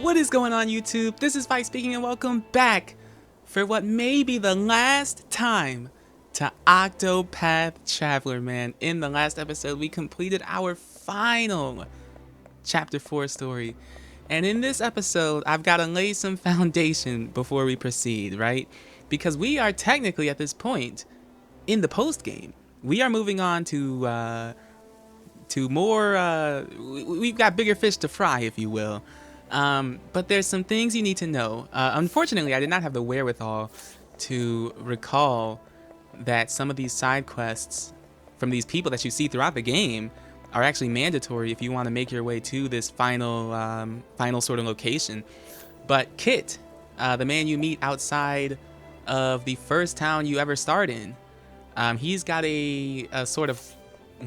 What is going on, YouTube? This is Fight speaking, and welcome back for what may be the last time to Octopath Traveler, man. In the last episode, we completed our final Chapter 4 story. And in this episode, I've got to lay some foundation before we proceed, right? Because we are technically, at this point, in the post-game. We are moving on to more, we've got bigger fish to fry, if you will. But there's some things you need to know. Unfortunately, I did not have the wherewithal to recall that some of these side quests from these people that you see throughout the game are actually mandatory if you want to make your way to this final sort of location. But Kit, the man you meet outside of the first town you ever start in, he's got a sort of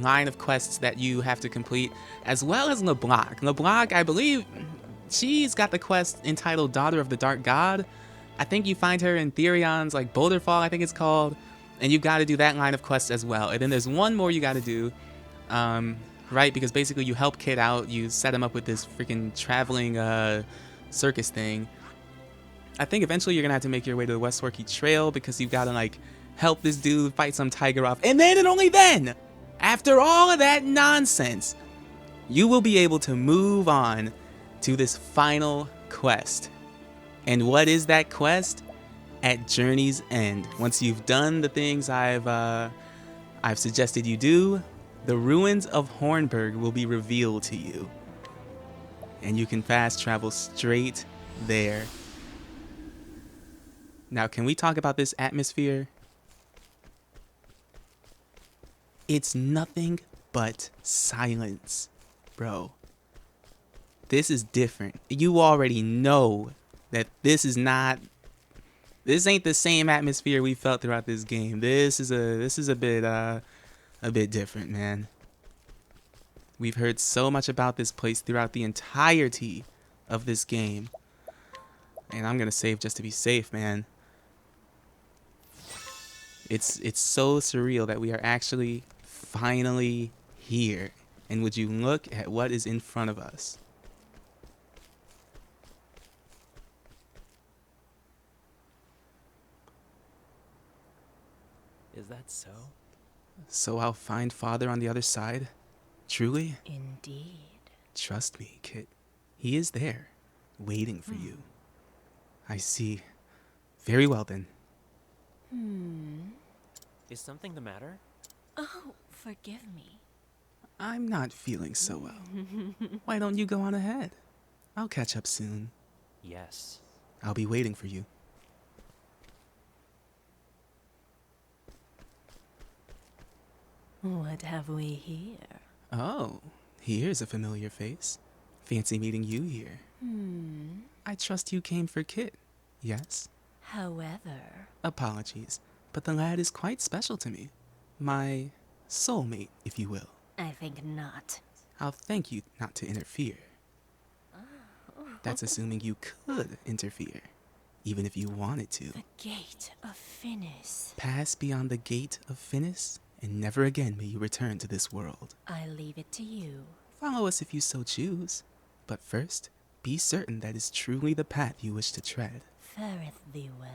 line of quests that you have to complete, as well as Lyblac. Lyblac, I believe, she's got the quest entitled Daughter of the Dark God. I think you find her in Therion's, like, Boulder Fall, I think it's called. And you've got to do that line of quests as well. And then there's one more you got to do, right? Because basically you help Kid out. You set him up with this freaking traveling circus thing. I think eventually you're going to have to make your way to the West Forky Trail because you've got to, like, help this dude fight some tiger off. And then and only then, after all of that nonsense, you will be able to move on to this final quest. And what is that quest? At Journey's End. Once you've done the things I've suggested you do, the ruins of Hornburg will be revealed to you. And you can fast travel straight there. Now, can we talk about this atmosphere? It's nothing but silence, bro. This is different. You already know that this ain't the same atmosphere we felt throughout this game. This is a bit different, man. We've heard so much about this place throughout the entirety of this game. And I'm gonna save just to be safe, man. It's so surreal that we are actually finally here. And would you look at what is in front of us? Is that so? So I'll find Father on the other side? Truly? Indeed. Trust me, Kit. He is there, waiting for you. I see. Very well, then. Is something the matter? Oh, forgive me. I'm not feeling so well. Why don't you go on ahead? I'll catch up soon. Yes. I'll be waiting for you. What have we here? Oh, here's a familiar face. Fancy meeting you here. I trust you came for Kit, yes? However... Apologies, but the lad is quite special to me. My soulmate, if you will. I think not. I'll thank you not to interfere. That's assuming you could interfere, even if you wanted to. The Gate of Finis. Pass beyond the Gate of Finis, and never again may you return to this world. I leave it to you. Follow us if you so choose. But first, be certain that is truly the path you wish to tread. Fareth thee well.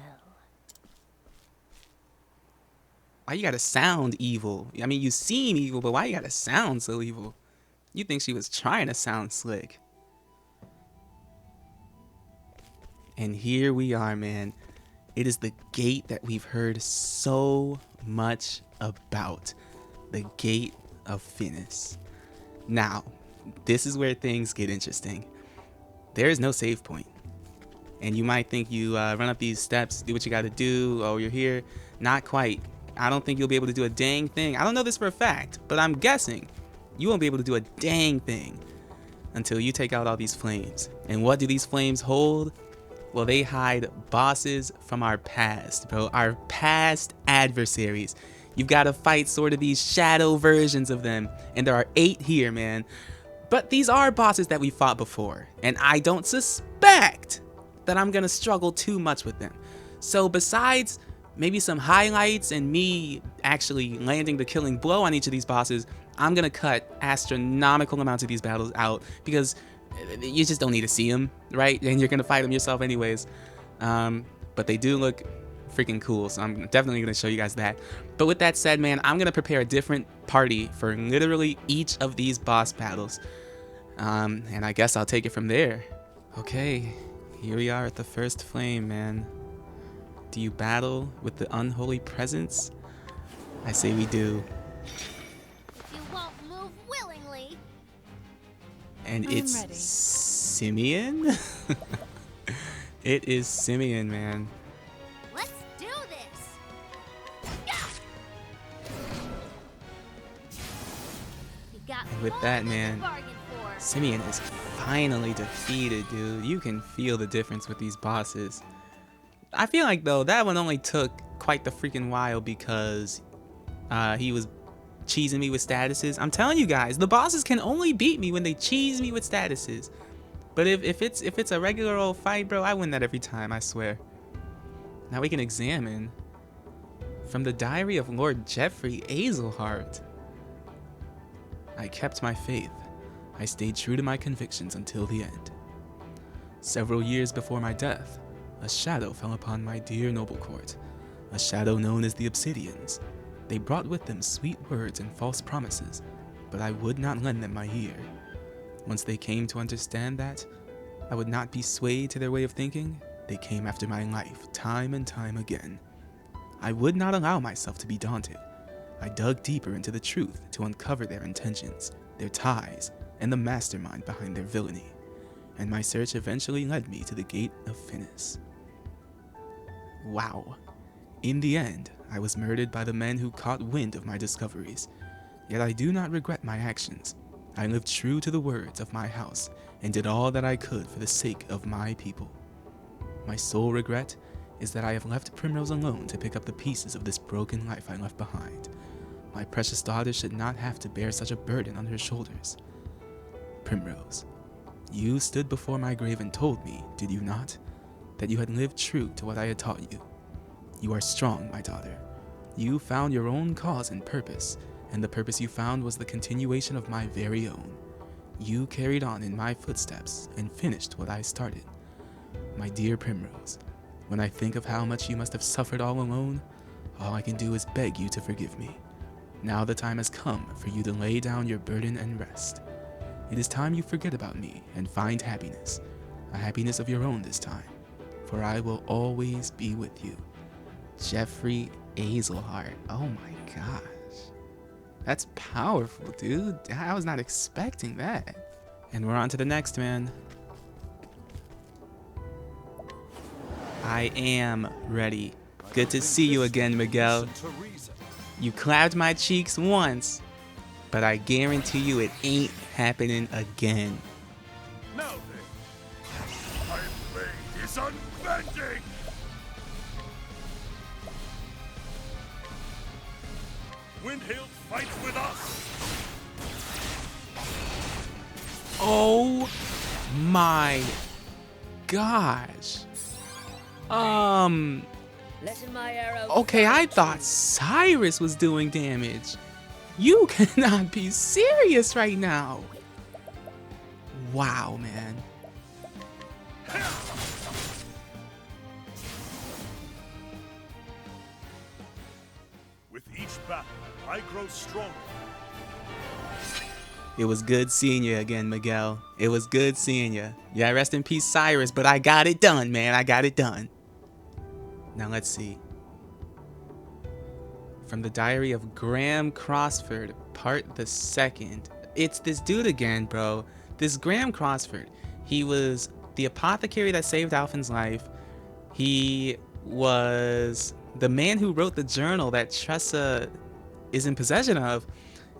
Why you gotta sound evil? I mean, you seem evil, but why you gotta sound so evil? You think she was trying to sound slick. And here we are, man. It is the gate that we've heard so much about. The Gate of Finis. Now, this is where things get interesting. There is no save point. And you might think you run up these steps, do what you gotta do, oh, you're here. Not quite. I don't think you'll be able to do a dang thing. I don't know this for a fact, but I'm guessing you won't be able to do a dang thing until you take out all these flames. And what do these flames hold? Well, they hide bosses from our past, bro. Our past adversaries. You've got to fight sort of these shadow versions of them. And there are 8 here, man. But these are bosses that we fought before. And I don't suspect that I'm going to struggle too much with them. So besides maybe some highlights and me actually landing the killing blow on each of these bosses, I'm going to cut astronomical amounts of these battles out because You just don't need to see them, right? And you're gonna fight them yourself anyways. But they do look freaking cool, so I'm definitely gonna show you guys that. But with that said, man, I'm gonna prepare a different party for literally each of these boss battles. And I guess I'll take it from there. Okay, here we are at the first flame, man. Do you battle with the unholy presence? I say we do. If you won't move willingly. And I'm it's ready. Simeon? It is Simeon, man. Let's do this. Yeah! You got And with more that, than you man, bargained for. Simeon is finally defeated, dude. You can feel the difference with these bosses. I feel like, though, that one only took quite the freaking while because he was cheesing me with statuses. I'm telling you guys, the bosses can only beat me when they cheese me with statuses. But if it's a regular old fight, bro, I win that every time, I swear. Now we can examine from the diary of Lord Geoffrey Azelhart. I kept my faith. I stayed true to my convictions until the end. Several years before my death, a shadow fell upon my dear noble court, a shadow known as the Obsidians. They brought with them sweet words and false promises, but I would not lend them my ear. Once they came to understand that I would not be swayed to their way of thinking, they came after my life time and time again. I would not allow myself to be daunted. I dug deeper into the truth to uncover their intentions, their ties, and the mastermind behind their villainy. And my search eventually led me to the Gate of Finis. Wow. In the end, I was murdered by the men who caught wind of my discoveries. Yet I do not regret my actions. I lived true to the words of my house and did all that I could for the sake of my people. My sole regret is that I have left Primrose alone to pick up the pieces of this broken life I left behind. My precious daughter should not have to bear such a burden on her shoulders. Primrose, you stood before my grave and told me, did you not, that you had lived true to what I had taught you. You are strong, my daughter. You found your own cause and purpose, and the purpose you found was the continuation of my very own. You carried on in my footsteps and finished what I started. My dear Primrose, when I think of how much you must have suffered all alone, all I can do is beg you to forgive me. Now the time has come for you to lay down your burden and rest. It is time you forget about me and find happiness, a happiness of your own this time, for I will always be with you. Geoffrey Azelhart. Oh my gosh. That's powerful, dude. I was not expecting that. And we're on to the next, man. I am ready. Good to see you again, Miguel. You clapped my cheeks once, but I guarantee you it ain't happening again. Now then, my blade is unbending! Windhill fights with us! Oh my gosh. Okay, I thought Cyrus was doing damage. You cannot be serious right now. Wow, man. With each battle, I grow stronger. It was good seeing you again, Miguel. It was good seeing you. Yeah, rest in peace, Cyrus, but I got it done, man. I got it done. Now let's see. From the Diary of Graham Crossford, part the second. It's this dude again, bro. This Graham Crossford. He was the apothecary that saved Alphen's life. He was the man who wrote the journal that Tressa is in possession of.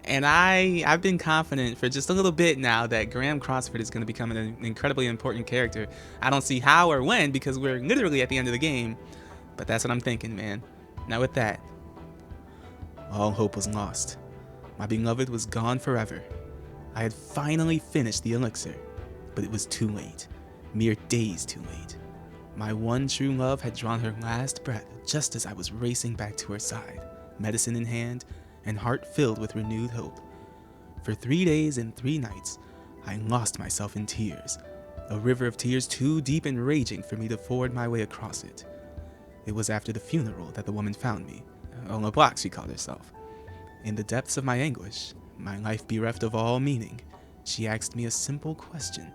And I've been confident for just a little bit now that Graham Crossford is going to become an incredibly important character. I don't see how or when because we're literally at the end of the game. But that's what I'm thinking, man. Now with that, all hope was lost. My beloved was gone forever. I had finally finished the elixir, but it was too late. Mere days too late. My one true love had drawn her last breath just as I was racing back to her side, medicine in hand, and heart filled with renewed hope. For 3 days and 3 nights, I lost myself in tears, a river of tears too deep and raging for me to ford my way across it. It was after the funeral that the woman found me. Lyblac, she called herself. In the depths of my anguish, my life bereft of all meaning, she asked me a simple question,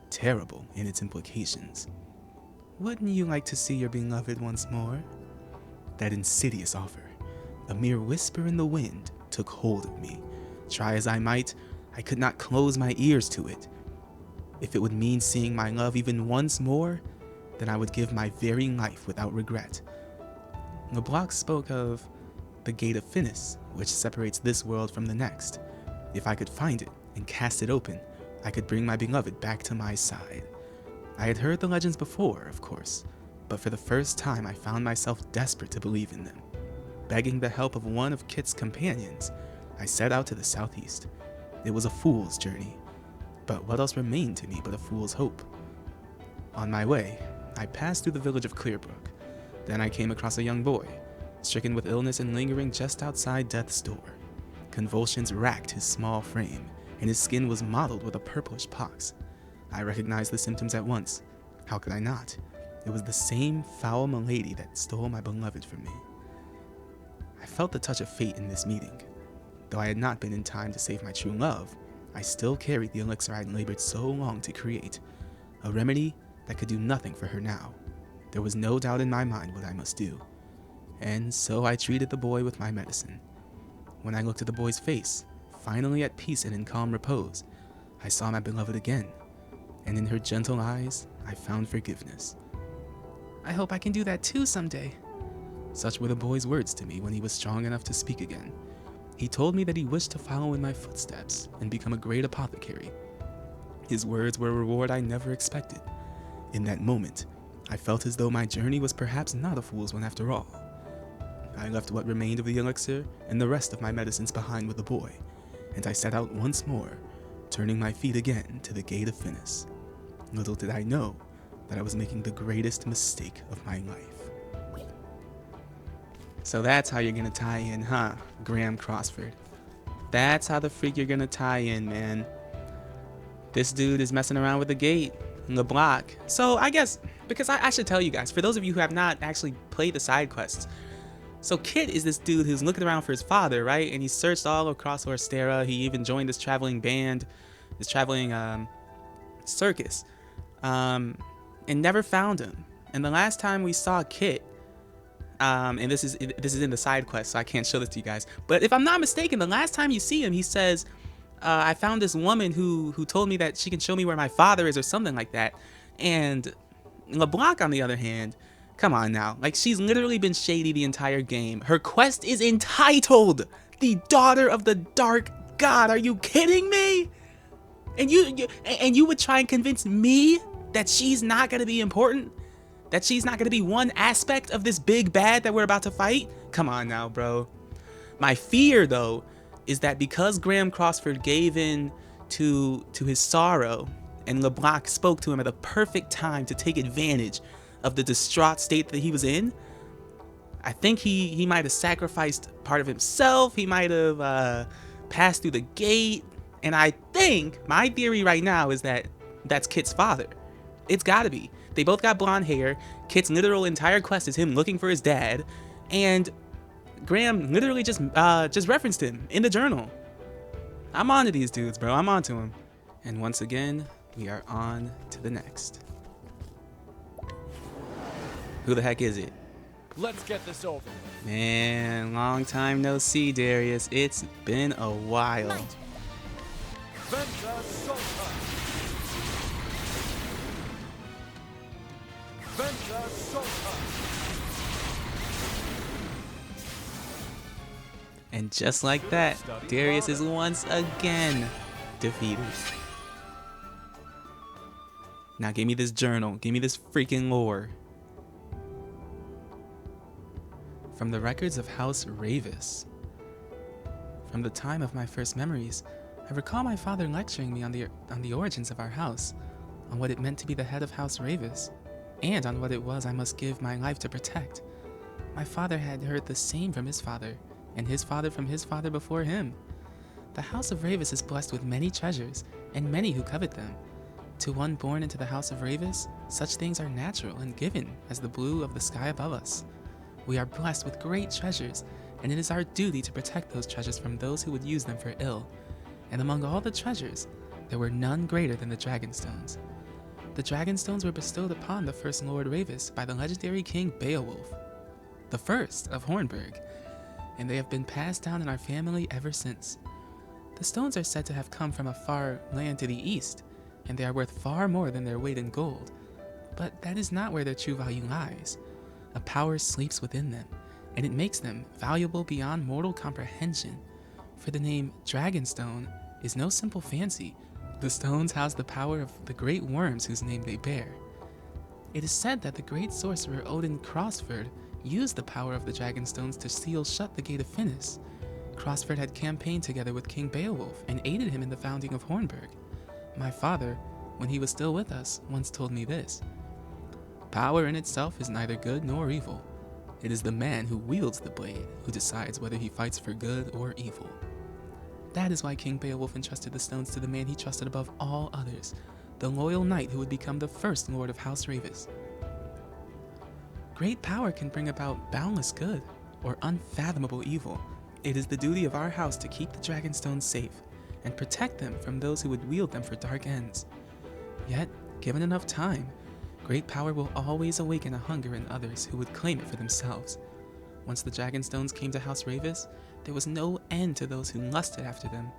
terrible in its implications. Wouldn't you like to see your beloved once more? That insidious offer, a mere whisper in the wind, took hold of me. Try as I might, I could not close my ears to it. If it would mean seeing my love even once more, then I would give my very life without regret. Lyblac spoke of the Gate of Finis, which separates this world from the next. If I could find it and cast it open, I could bring my beloved back to my side. I had heard the legends before, of course, but for the first time I found myself desperate to believe in them. Begging the help of one of Kit's companions, I set out to the southeast. It was a fool's journey, but what else remained to me but a fool's hope? On my way, I passed through the village of Clearbrook. Then I came across a young boy, stricken with illness and lingering just outside death's door. Convulsions racked his small frame, and his skin was mottled with a purplish pox. I recognized the symptoms at once. How could I not? It was the same foul malady that stole my beloved from me. I felt the touch of fate in this meeting. Though I had not been in time to save my true love, I still carried the elixir I had labored so long to create, a remedy that could do nothing for her now. There was no doubt in my mind what I must do, and so I treated the boy with my medicine. When I looked at the boy's face, finally at peace and in calm repose, I saw my beloved again, and in her gentle eyes, I found forgiveness. I hope I can do that too someday. Such were the boy's words to me when he was strong enough to speak again. He told me that he wished to follow in my footsteps and become a great apothecary. His words were a reward I never expected. In that moment, I felt as though my journey was perhaps not a fool's one after all. I left what remained of the elixir and the rest of my medicines behind with the boy, and I set out once more, turning my feet again to the Gate of Finis. Little did I know that I was making the greatest mistake of my life. So that's how you're gonna tie in, huh, Graham Crossford? That's how the freak you're gonna tie in, man. This dude is messing around with the gate, Lyblac. So I guess, because I should tell you guys, for those of you who have not actually played the side quests, so Kit is this dude who's looking around for his father, right? And he searched all across Orsterra. He even joined this traveling band, this traveling circus, and never found him. And the last time we saw Kit, and this is in the side quest, so I can't show this to you guys. But if I'm not mistaken, the last time you see him, he says, I found this woman who told me that she can show me where my father is or something like that. And Lyblac, on the other hand, come on now. Like, she's literally been shady the entire game. Her quest is entitled The Daughter of the Dark God. Are you kidding me? And you would try and convince me that she's not going to be important? That she's not going to be one aspect of this big bad that we're about to fight? Come on now, bro. My fear, though, is that because Graham Crossford gave in to his sorrow and Lyblac spoke to him at the perfect time to take advantage of the distraught state that he was in, I think he might have sacrificed part of himself. He might have passed through the gate. And I think my theory right now is that that's Kit's father. It's gotta be. They both got blonde hair. Kit's literal entire quest is him looking for his dad, and Graham literally just referenced him in the journal. I'm on to these dudes, bro. I'm on to him. And once again, we are on to the next. Who the heck is it? Let's get this over. Man, long time no see, Darius. It's been a while. Venta Solta. Venta Solta. And just like that, Darius is once again defeated. Now give me this journal. Give me this freaking lore. From the records of House Ravis. From the time of my first memories, I recall my father lecturing me on the origins of our house, on what it meant to be the head of House Ravis, and on what it was I must give my life to protect. My father had heard the same from his father, and his father from his father before him. The House of Ravis is blessed with many treasures, and many who covet them. To one born into the House of Ravis, such things are natural and given as the blue of the sky above us. We are blessed with great treasures, and it is our duty to protect those treasures from those who would use them for ill. And among all the treasures, there were none greater than the Dragonstones. The Dragonstones were bestowed upon the first Lord Ravis by the legendary King Beowulf, the first of Hornburg, and they have been passed down in our family ever since. The stones are said to have come from a far land to the east, and they are worth far more than their weight in gold. But that is not where their true value lies. A power sleeps within them, and it makes them valuable beyond mortal comprehension. For the name Dragonstone is no simple fancy. The stones house the power of the great worms whose name they bear. It is said that the great sorcerer Odin Crossford used the power of the Dragonstones to seal shut the Gate of Finis. Crossford had campaigned together with King Beowulf and aided him in the founding of Hornburg. My father, when he was still with us, once told me this: "Power in itself is neither good nor evil. It is the man who wields the blade who decides whether he fights for good or evil." That is why King Beowulf entrusted the stones to the man he trusted above all others, the loyal knight who would become the first Lord of House Ravis. Great power can bring about boundless good or unfathomable evil. It is the duty of our house to keep the Dragonstones safe and protect them from those who would wield them for dark ends. Yet, given enough time, great power will always awaken a hunger in others who would claim it for themselves. Once the Dragonstones came to House Ravis, there was no end to those who lusted after them,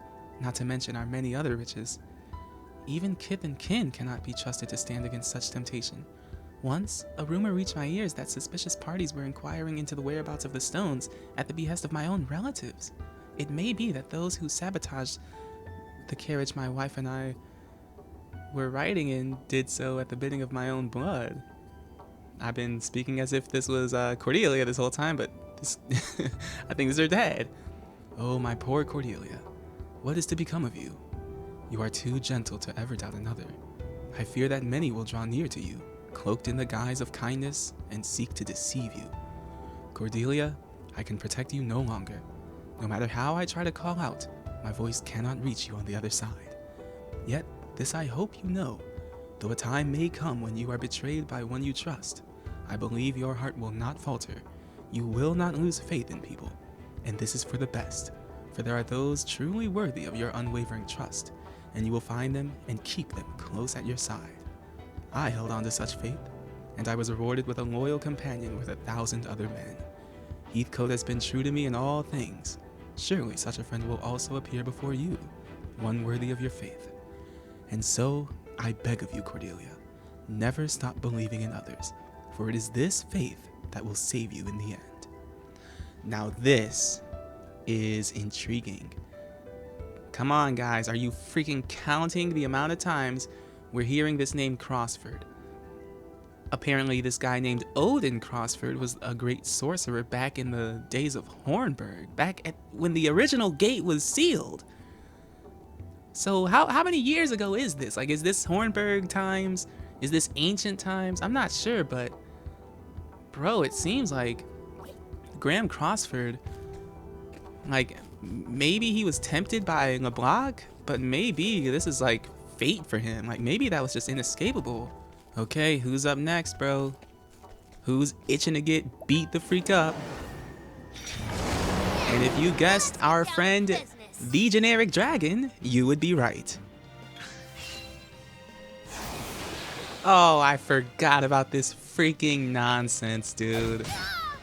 not to mention our many other riches. Even kith and kin cannot be trusted to stand against such temptation. Once, a rumor reached my ears that suspicious parties were inquiring into the whereabouts of the stones at the behest of my own relatives. It may be that those who sabotaged the carriage my wife and I were riding in did so at the bidding of my own blood. I've been speaking as if this was Cordelia this whole time, but this I think this is her dad. Oh, my poor Cordelia. What is to become of you? You are too gentle to ever doubt another. I fear that many will draw near to you, cloaked in the guise of kindness, and seek to deceive you. Cordelia, I can protect you no longer. No matter how I try to call out, my voice cannot reach you on the other side. Yet, this I hope you know. Though a time may come when you are betrayed by one you trust, I believe your heart will not falter. You will not lose faith in people. And this is for the best, for there are those truly worthy of your unwavering trust, and you will find them and keep them close at your side. I held on to such faith, and I was rewarded with a loyal companion with 1,000 other men. Heathcote has been true to me in all things. Surely such a friend will also appear before you, one worthy of your faith. And so, I beg of you, Cordelia, never stop believing in others, for it is this faith that will save you in the end. Now this is intriguing. Come on, guys, are you freaking counting the amount of times we're hearing this name Crossford? Apparently this guy named Odin Crossford was a great sorcerer back in the days of Hornburg, back at when the original gate was sealed. So how many years ago is this? Like, is this Hornburg times? Is this ancient times? I'm not sure, but bro, it seems like Graham Crossford, like, maybe he was tempted by Lyblac, but maybe this is like fate for him. Like, maybe that was just inescapable. Okay, who's up next, bro? Who's itching to get beat the freak up? And if you guessed our friend, the generic dragon, you would be right. Oh, I forgot about this freaking nonsense, dude.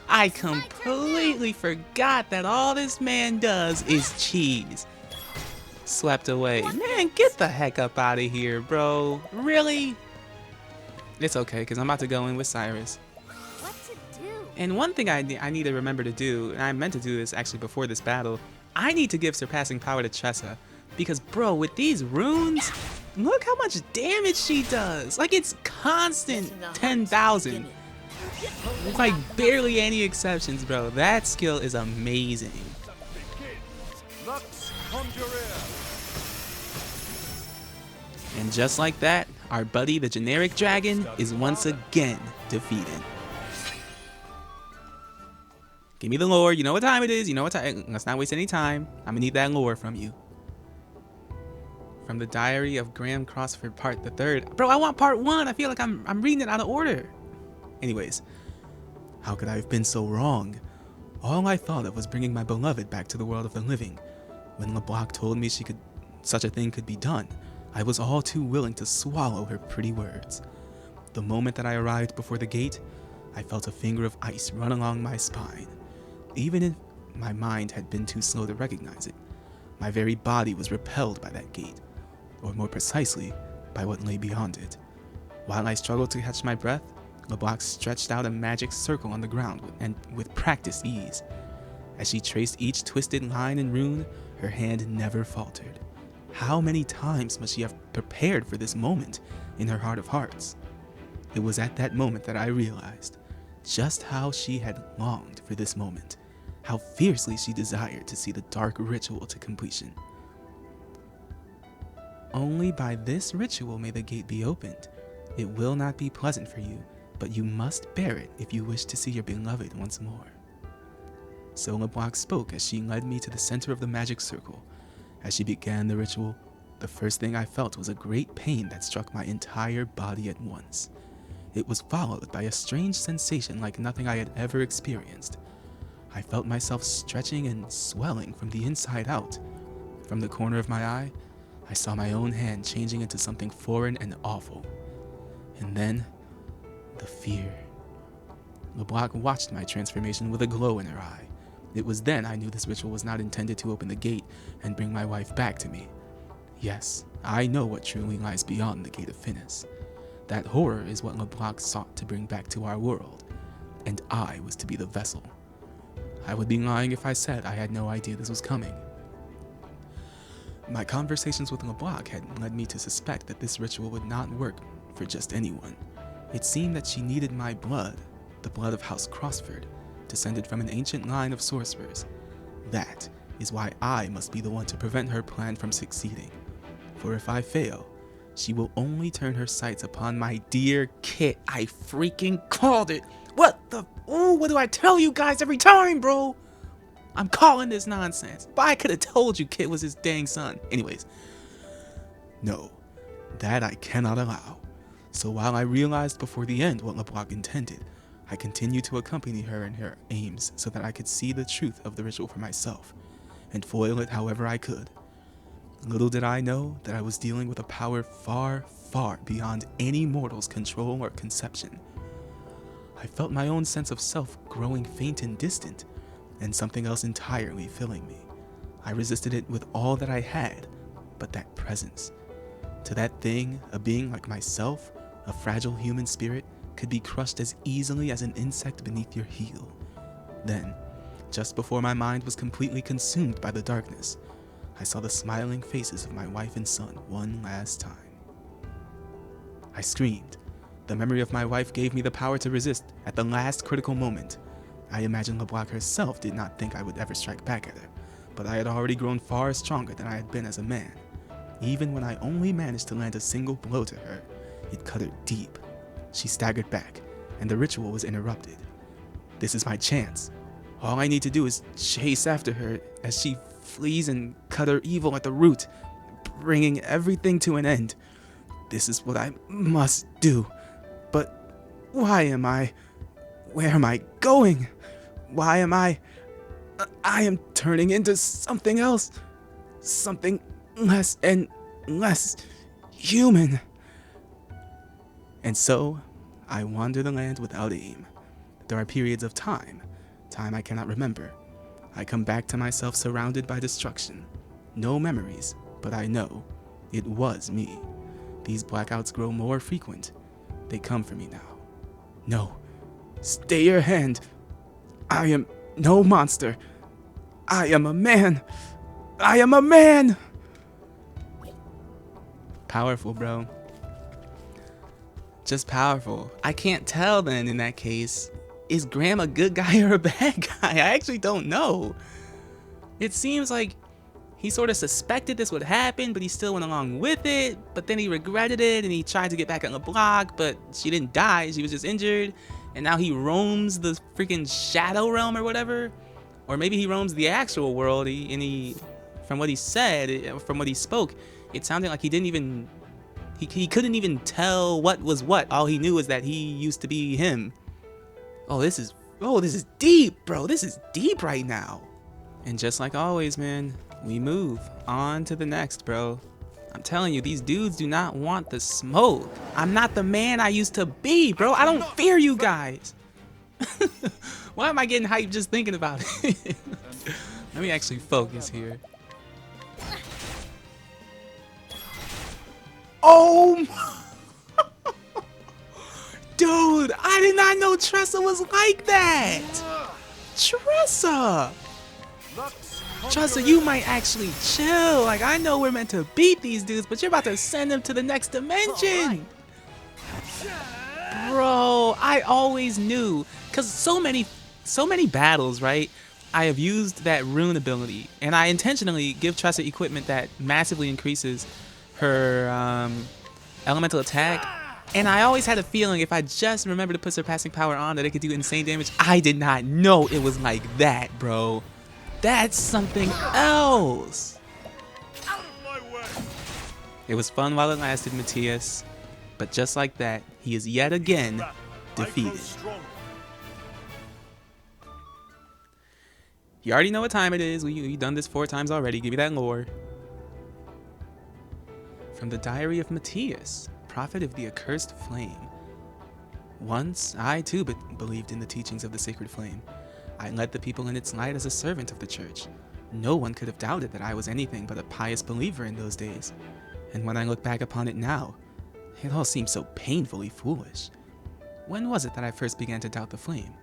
I completely forgot that all this man does is cheese. Swept away. Man, get the heck up out of here, bro. Really? It's okay, because I'm about to go in with Cyrus. What to do? And one thing I need to remember to do, and I meant to do this actually before this battle, I need to give surpassing power to Tressa. Because, bro, with these runes, look how much damage she does. Like, it's constant 10,000. Like, barely any exceptions, bro. That skill is amazing. Lux Conjurer. And just like that, our buddy the generic dragon is once again defeated. Give me the lore. You know what time it is. You know what time. Let's not waste any time. I'm gonna need that lore from you. from the Diary of Graham Crossford, Part the Third. Bro, I want Part 1. I feel like I'm reading it out of order. Anyways, how could I have been so wrong? All I thought of was bringing my beloved back to the world of the living. When Lyblac told me such a thing could be done, I was all too willing to swallow her pretty words. The moment that I arrived before the gate, I felt a finger of ice run along my spine. Even if my mind had been too slow to recognize it, my very body was repelled by that gate, or more precisely, by what lay beyond it. While I struggled to catch my breath, Lyblac stretched out a magic circle on the ground with practiced ease. As she traced each twisted line and rune, her hand never faltered. How many times must she have prepared for this moment in her heart of hearts? It was at that moment that I realized just how she had longed for this moment, how fiercely she desired to see the dark ritual to completion. Only by this ritual may the gate be opened. It will not be pleasant for you, but you must bear it if you wish to see your beloved once more. So Lyblac spoke as she led me to the center of the magic circle. As she began the ritual, the first thing I felt was a great pain that struck my entire body at once. It was followed by a strange sensation like nothing I had ever experienced. I felt myself stretching and swelling from the inside out. From the corner of my eye, I saw my own hand changing into something foreign and awful. And then, the fear. Lyblac watched my transformation with a glow in her eye. It was then I knew this ritual was not intended to open the gate and bring my wife back to me. Yes, I know what truly lies beyond the Gate of Finis. That horror is what Lyblac sought to bring back to our world, and I was to be the vessel. I would be lying if I said I had no idea this was coming. My conversations with Lyblac had led me to suspect that this ritual would not work for just anyone. It seemed that she needed my blood, the blood of House Crossford, descended from an ancient line of sorcerers. That is why I must be the one to prevent her plan from succeeding. For if I fail, she will only turn her sights upon my dear Kit. I freaking called it. What do I tell you guys every time, bro? I'm calling this nonsense. But I could have told you Kit was his dang son. Anyways, no, that I cannot allow. So while I realized before the end what Lyblac intended, I continued to accompany her in her aims so that I could see the truth of the ritual for myself, and foil it however I could. Little did I know that I was dealing with a power far, far beyond any mortal's control or conception. I felt my own sense of self growing faint and distant, and something else entirely filling me. I resisted it with all that I had, but that presence. To that thing, a being like myself, a fragile human spirit, could be crushed as easily as an insect beneath your heel. Then, just before my mind was completely consumed by the darkness, I saw the smiling faces of my wife and son one last time. I screamed. The memory of my wife gave me the power to resist at the last critical moment. I imagine Lyblac herself did not think I would ever strike back at her, but I had already grown far stronger than I had been as a man. Even when I only managed to land a single blow to her, it cut her deep. She staggered back, and the ritual was interrupted. This is my chance. All I need to do is chase after her as she flees and cut her evil at the root, bringing everything to an end. This is what I must do. But why am I? Where am I going? Why am I am turning into something else. Something less and less human. And so, I wander the land without aim. There are periods of time I cannot remember. I come back to myself surrounded by destruction. No memories, but I know it was me. These blackouts grow more frequent. They come for me now. No, stay your hand. I am no monster. I am a man. I am a man! Powerful, bro. Just powerful. I can't tell then in that case. Is Graham a good guy or a bad guy? I actually don't know. It seems like he sort of suspected this would happen, but he still went along with it. But then he regretted it and he tried to get back on Lyblac, but she didn't die. She was just injured. And now he roams the freaking shadow realm or whatever. Or maybe he roams the actual world and he from what he said, from what he spoke, it sounded like he didn't even, he couldn't even tell what was what. All he knew was that he used to be him. Oh, this is deep, bro. This is deep right now. And just like always, man, we move on to the next, bro. I'm telling you, these dudes do not want the smoke. I'm not the man I used to be, bro. I don't fear you guys. Why am I getting hyped just thinking about it? Let me actually focus here. Oh, dude, I did not know Tressa was like that. Tressa, you might actually chill. Like, I know we're meant to beat these dudes, but you're about to send them to the next dimension. Bro, I always knew, because so many battles, right? I have used that rune ability, and I intentionally give Tressa equipment that massively increases her elemental attack. And I always had a feeling if I just remembered to put surpassing power on that it could do insane damage. I did not know it was like that, bro. That's something else. Out of my way. It was fun while it lasted, Matthias. But just like that, he is yet again defeated. You already know what time it is. We've done this 4 times already. Give me that lore. From the Diary of Matthias, Prophet of the Accursed Flame. Once, I too believed in the teachings of the Sacred Flame. I led the people in its light as a servant of the church. No one could have doubted that I was anything but a pious believer in those days. And when I look back upon it now, it all seems so painfully foolish. When was it that I first began to doubt the flame?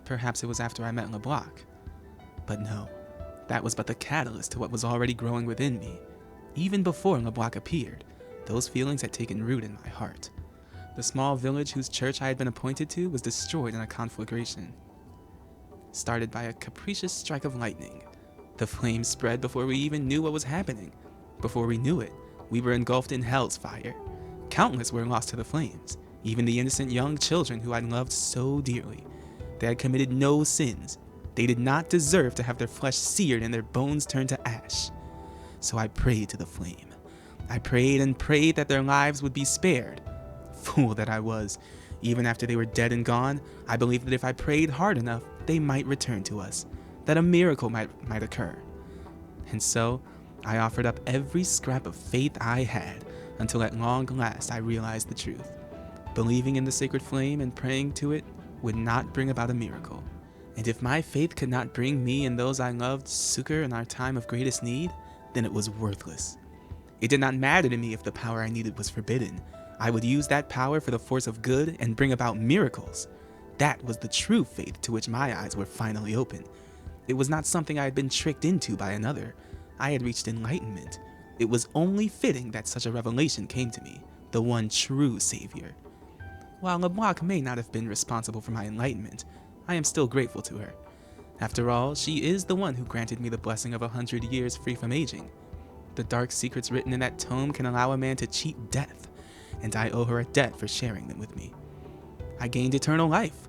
Perhaps it was after I met Lyblac. But no, that was but the catalyst to what was already growing within me. Even before Lyblac appeared, those feelings had taken root in my heart. The small village whose church I had been appointed to was destroyed in a conflagration, started by a capricious strike of lightning. The flames spread before we even knew what was happening. Before we knew it, we were engulfed in hell's fire. Countless were lost to the flames, even the innocent young children who I'd loved so dearly. They had committed no sins. They did not deserve to have their flesh seared and their bones turned to ash. So I prayed to the flame. I prayed and prayed that their lives would be spared. Fool that I was. Even after they were dead and gone, I believed that if I prayed hard enough, they might return to us, that a miracle might occur. And so, I offered up every scrap of faith I had, until at long last I realized the truth. Believing in the sacred flame and praying to it would not bring about a miracle. And if my faith could not bring me and those I loved succor in our time of greatest need, then it was worthless. It did not matter to me if the power I needed was forbidden. I would use that power for the force of good and bring about miracles. That was the true faith to which my eyes were finally open. It was not something I had been tricked into by another. I had reached enlightenment. It was only fitting that such a revelation came to me, the one true savior. While Lyblac may not have been responsible for my enlightenment, I am still grateful to her. After all, she is the one who granted me the blessing of 100 years free from aging. The dark secrets written in that tome can allow a man to cheat death, and I owe her a debt for sharing them with me. I gained eternal life,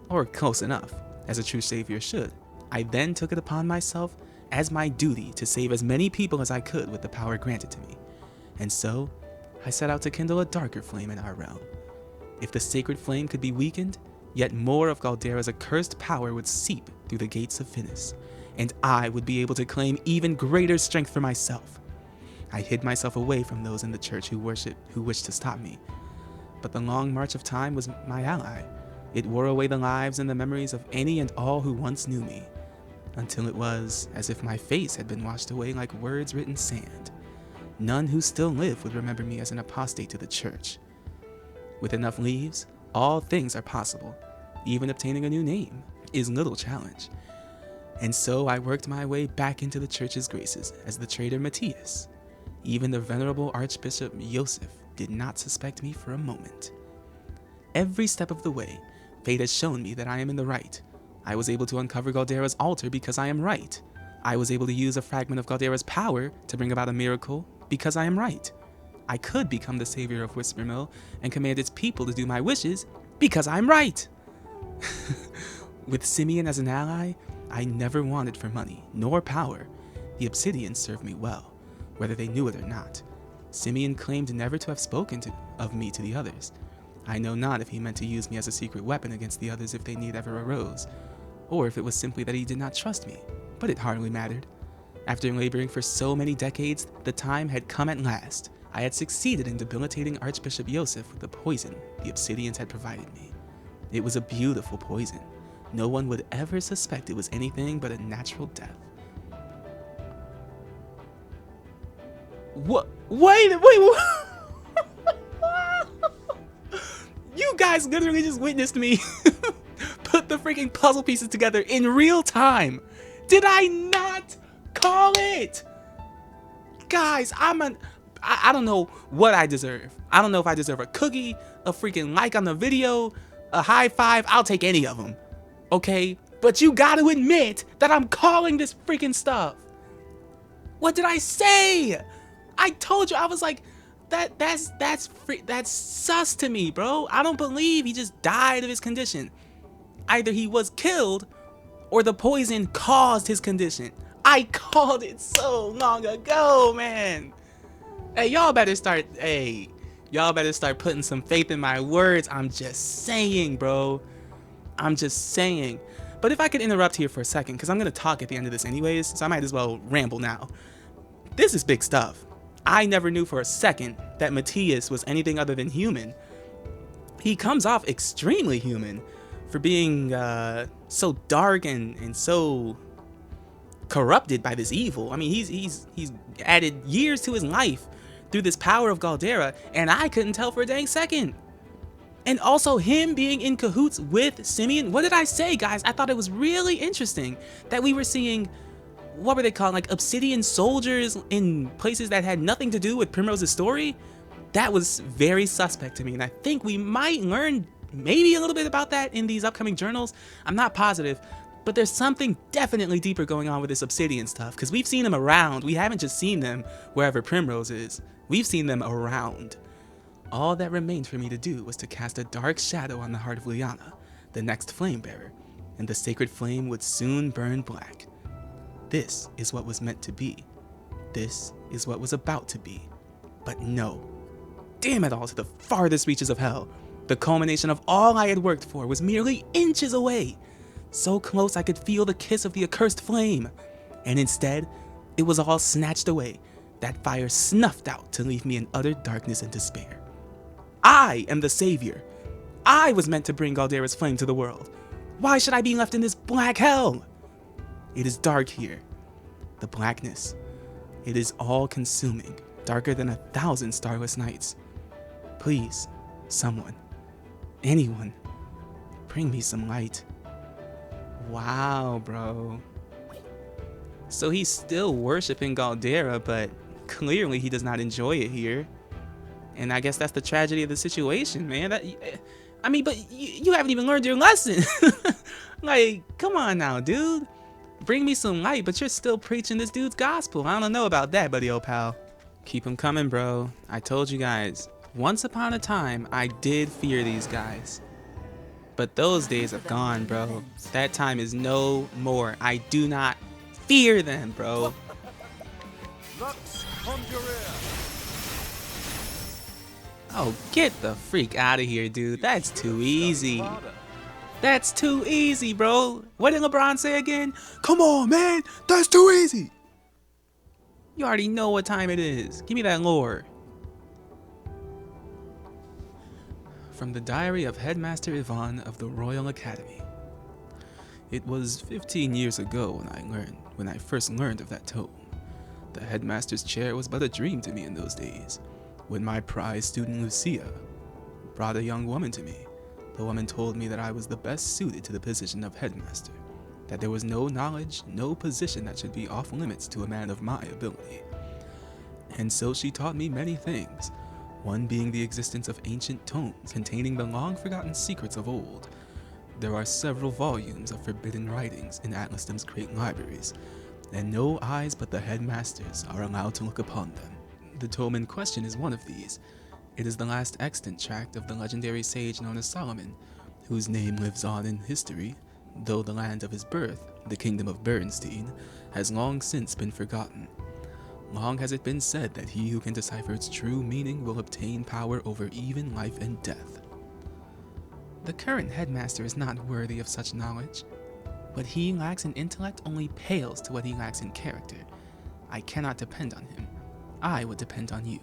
or close enough, as a true savior should. I then took it upon myself as my duty to save as many people as I could with the power granted to me. And so, I set out to kindle a darker flame in our realm. If the sacred flame could be weakened, yet more of Galdera's accursed power would seep through the gates of Finis, and I would be able to claim even greater strength for myself. I hid myself away from those in the church who wished to stop me. But the long march of time was my ally. It wore away the lives and the memories of any and all who once knew me, until it was as if my face had been washed away like words written sand. None who still live would remember me as an apostate to the church. With enough leaves, all things are possible. Even obtaining a new name is little challenge. And so I worked my way back into the church's graces as the traitor Matthias. Even the venerable Archbishop Joseph did not suspect me for a moment. Every step of the way, fate has shown me that I am in the right. I was able to uncover Galdera's altar because I am right. I was able to use a fragment of Galdera's power to bring about a miracle because I am right. I could become the savior of Whispermill and command its people to do my wishes because I'm right. With Simeon as an ally, I never wanted for money nor power. The Obsidians served me well, whether they knew it or not. Simeon claimed never to have spoken of me to the others. I know not if he meant to use me as a secret weapon against the others if they need ever arose, or if it was simply that he did not trust me, but it hardly mattered. After laboring for so many decades, the time had come at last. I had succeeded in debilitating Archbishop Yosef with the poison the Obsidians had provided me. It was a beautiful poison. No one would ever suspect it was anything but a natural death. What? Wait. You guys literally just witnessed me put the freaking puzzle pieces together in real time. Did I not call it? Guys, I don't know what I deserve. I don't know if I deserve a cookie, a freaking like on the video, a high five. I'll take any of them. Okay? But you gotta admit that I'm calling this freaking stuff. What did I say? I told you, I was like, that's sus to me, bro. I don't believe he just died of his condition. Either he was killed or the poison caused his condition. I called it so long ago, man. Hey, y'all better start putting some faith in my words. I'm just saying, bro. I'm just saying. But if I could interrupt here for a second, because I'm going to talk at the end of this anyways, so I might as well ramble now. This is big stuff. I never knew for a second that Matthias was anything other than human. He comes off extremely human for being so dark and so corrupted by this evil. I mean, he's added years to his life through this power of Galderra, and I couldn't tell for a dang second. And also him being in cahoots with Simeon. What did I say, guys? I thought it was really interesting that we were seeing, what were they called, like obsidian soldiers in places that had nothing to do with Primrose's story. That was very suspect to me, and I think we might learn maybe a little bit about that in these upcoming journals. I'm not positive, but there's something definitely deeper going on with this obsidian stuff, because we've seen them around. We haven't just seen them wherever Primrose is. We've seen them around. All that remained for me to do was to cast a dark shadow on the heart of Liana, the next flame bearer, and the sacred flame would soon burn black. This is what was meant to be. This is what was about to be. But no. Damn it all, to the farthest reaches of hell. The culmination of all I had worked for was merely inches away. So close I could feel the kiss of the accursed flame. And instead, it was all snatched away. That fire snuffed out to leave me in utter darkness and despair. I am the savior. I was meant to bring Galderra's flame to the world. Why should I be left in this black hell? It is dark here. The blackness. It is all-consuming, darker than 1,000 starless nights. Please, someone, anyone, bring me some light. Wow, bro. So he's still worshiping Galderra, but clearly he does not enjoy it here. And I guess that's the tragedy of the situation, man. But you haven't even learned your lesson. Like, come on now, dude. Bring me some light, but you're still preaching this dude's gospel. I don't know about that, buddy old pal. Keep them coming, bro. I told you guys, once upon a time, I did fear these guys. But those days are gone, bro. That time is no more. I do not fear them, bro. Lux Conjurer. Oh, get the freak out of here, dude. That's too easy. That's too easy, bro. What did LeBron say again? Come on, man. That's too easy. You already know what time it is. Give me that lore. From the diary of Headmaster Yvonne of the Royal Academy. It was 15 years ago when I first learned of that tome. The headmaster's chair was but a dream to me in those days. When my prize student Lucia brought a young woman to me, the woman told me that I was the best suited to the position of headmaster, that there was no knowledge, no position that should be off limits to a man of my ability. And so she taught me many things, one being the existence of ancient tomes containing the long-forgotten secrets of old. There are several volumes of forbidden writings in Atlasdom's great libraries, and no eyes but the headmasters are allowed to look upon them. The tome in question is one of these. It is the last extant tract of the legendary sage known as Solomon, whose name lives on in history, though the land of his birth the kingdom of Bernstein, has long since been forgotten. Long has it been said that he who can decipher its true meaning will obtain power over even life and death. The current headmaster is not worthy of such knowledge. What he lacks in intellect only pales to what he lacks in character. I cannot depend on him. I would depend on you.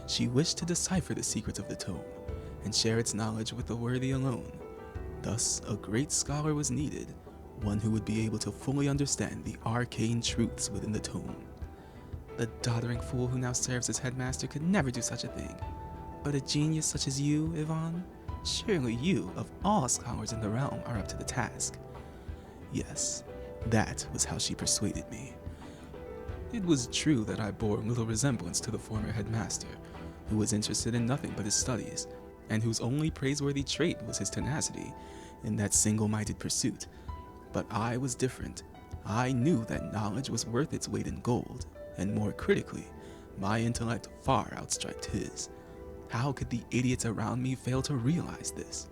She wished to decipher the secrets of the tome and share its knowledge with the worthy alone. Thus, a great scholar was needed, one who would be able to fully understand the arcane truths within the tome. The doddering fool who now serves as headmaster could never do such a thing. But a genius such as you, Yvonne, surely you, of all scholars in the realm, are up to the task. Yes, that was how she persuaded me. It was true that I bore little resemblance to the former headmaster, who was interested in nothing but his studies, and whose only praiseworthy trait was his tenacity in that single-minded pursuit. But I was different. I knew that knowledge was worth its weight in gold, and more critically, my intellect far outstripped his. How could the idiots around me fail to realize this?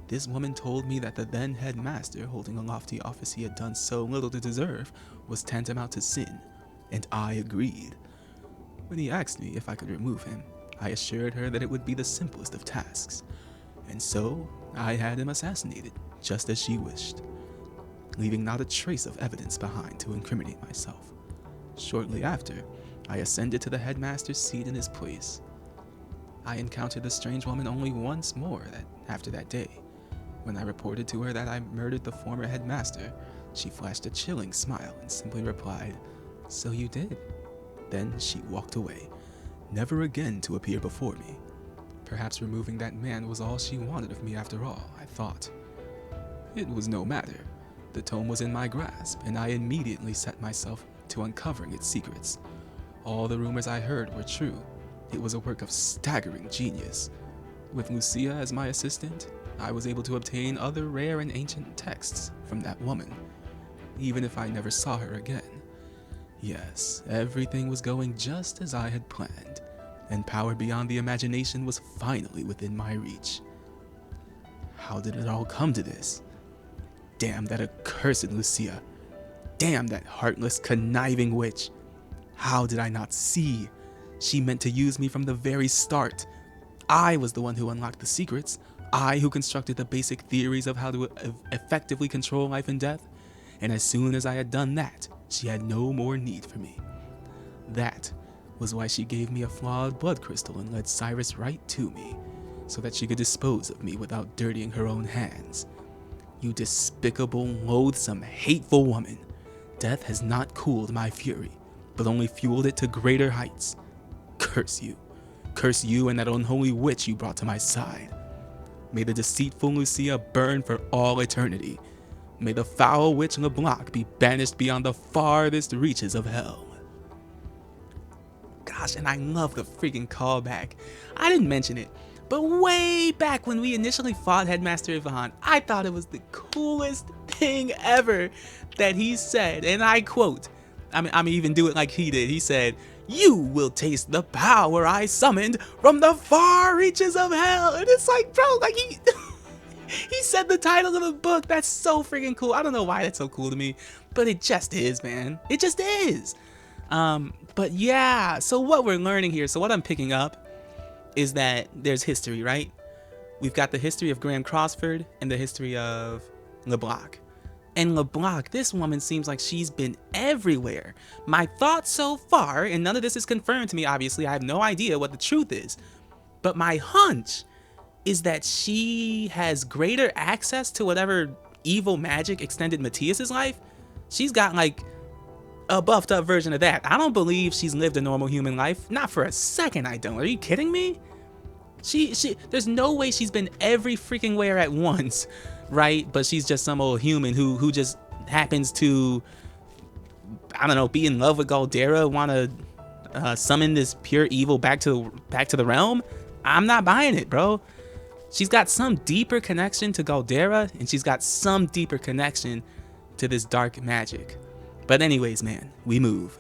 This woman told me that the then headmaster, holding a lofty office he had done so little to deserve, was tantamount to sin, and I agreed. When he asked me if I could remove him, I assured her that it would be the simplest of tasks, and so I had him assassinated, just as she wished, leaving not a trace of evidence behind to incriminate myself. Shortly after, I ascended to the headmaster's seat in his place. I encountered the strange woman only once more after that day. When I reported to her that I murdered the former headmaster, she flashed a chilling smile and simply replied, "So you did." Then she walked away, never again to appear before me. Perhaps removing that man was all she wanted of me after all, I thought. It was no matter. The tome was in my grasp, and I immediately set myself to uncovering its secrets. All the rumors I heard were true. It was a work of staggering genius. With Lucia as my assistant, I was able to obtain other rare and ancient texts from that woman, even if I never saw her again. Yes, everything was going just as I had planned, and power beyond the imagination was finally within my reach. How did it all come to this? Damn that accursed Lucia. Damn that heartless, conniving witch. How did I not see? She meant to use me from the very start. I was the one who unlocked the secrets. I who constructed the basic theories of how to effectively control life and death. And as soon as I had done that, she had no more need for me. That was why she gave me a flawed blood crystal and led Cyrus right to me, so that she could dispose of me without dirtying her own hands. You despicable, loathsome, hateful woman. Death has not cooled my fury, but only fueled it to greater heights. Curse you. Curse you and that unholy witch you brought to my side. May the deceitful Lucia burn for all eternity. May the foul witch Lyblac be banished beyond the farthest reaches of hell. Gosh, and I love the freaking callback. I didn't mention it, but way back when we initially fought Headmaster Yvonne, I thought it was the coolest thing ever that he said, and I quote, I'm even do it like he did. He said, "You will taste the power I summoned from the far reaches of hell." And it's like, bro, like he he said the title of the book. That's so freaking cool. I don't know why that's so cool to me, but it just is, man. It just is. But yeah, so what we're learning here, so what I'm picking up is that there's history, right? We've got the history of Graham Crossford and the history of Lyblac. And Lyblac, this woman seems like she's been everywhere. My thoughts so far, and none of this is confirmed to me, obviously, I have no idea what the truth is, but my hunch is that she has greater access to whatever evil magic extended Matthias's life. She's got like a buffed up version of that. I don't believe she's lived a normal human life. Not for a second, I don't. Are you kidding me? There's no way she's been every freaking where at once, right? But she's just some old human who just happens to, I don't know, be in love with Galdera, want to summon this pure evil back to the realm. I'm not buying it, bro. She's got some deeper connection to Galdera, and she's got some deeper connection to this dark magic. But anyways, man, we move.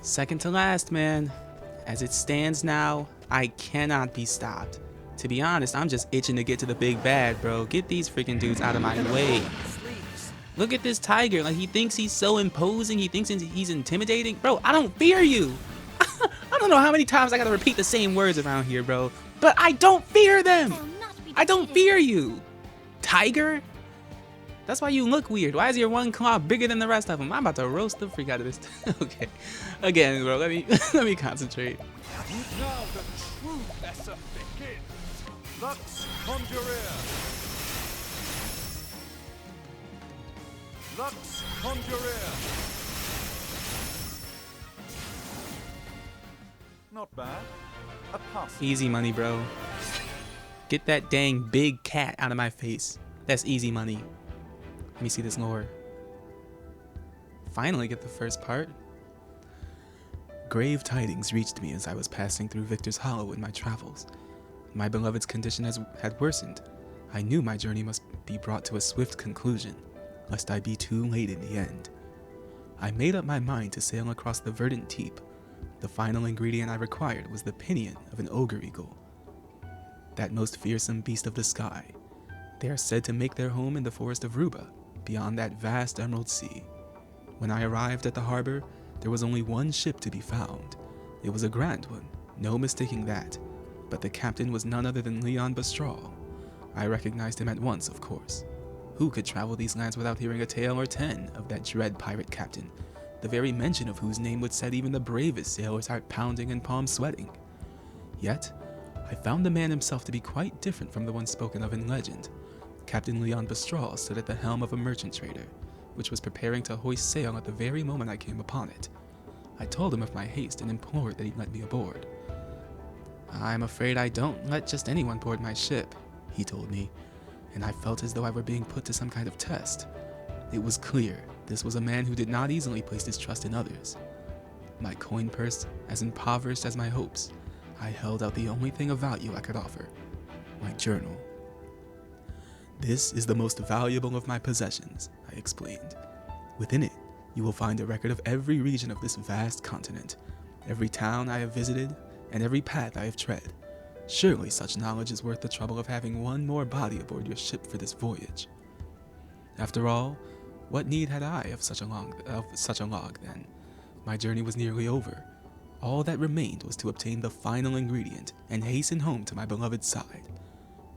Second to last, man. As it stands now, I cannot be stopped. To be honest, I'm just itching to get to the big bad, bro. Get these freaking dudes out of my way. Look at this tiger. Like, he thinks he's so imposing. He thinks he's intimidating. Bro, I don't fear you. I don't know how many times I gotta repeat the same words around here, bro. But I don't fear them. I'll not be I don't defeated. fear you. Tiger? That's why you look weird. Why is your one claw bigger than the rest of them? I'm about to roast the freak out of this. Okay. Again, bro, let me concentrate. Now the true lesson begins. Lux Conjurer. Lux Conjurer. Not bad. A pass. Easy money, bro. Get that dang big cat out of my face. That's easy money. Let me see this lore. Finally get the first part. Grave tidings reached me as I was passing through Victor's Hollow in my travels. My beloved's condition had worsened. I knew my journey must be brought to a swift conclusion, lest I be too late in the end. I made up my mind to sail across the verdant deep. The final ingredient I required was the pinion of an ogre eagle, that most fearsome beast of the sky. They are said to make their home in the forest of Ruba, beyond that vast emerald sea. When I arrived at the harbor, there was only one ship to be found. It was a grand one, no mistaking that, but the captain was none other than Leon Bastral. I recognized him at once, of course. Who could travel these lands without hearing a tale or 10 of that dread pirate captain, the very mention of whose name would set even the bravest sailor's heart pounding and palms sweating? Yet, I found the man himself to be quite different from the one spoken of in legend. Captain Leon Bastral stood at the helm of a merchant trader, which was preparing to hoist sail at the very moment I came upon it. I told him of my haste and implored that he let me aboard. "I'm afraid I don't let just anyone board my ship," he told me, and I felt as though I were being put to some kind of test. It was clear this was a man who did not easily place his trust in others. My coin purse as impoverished as my hopes, I held out the only thing of value I could offer, my journal. "This is the most valuable of my possessions," I explained. "Within it, you will find a record of every region of this vast continent, every town I have visited, and every path I have tread. Surely such knowledge is worth the trouble of having one more body aboard your ship for this voyage." After all, what need had I of such a log then? My journey was nearly over. All that remained was to obtain the final ingredient and hasten home to my beloved's side.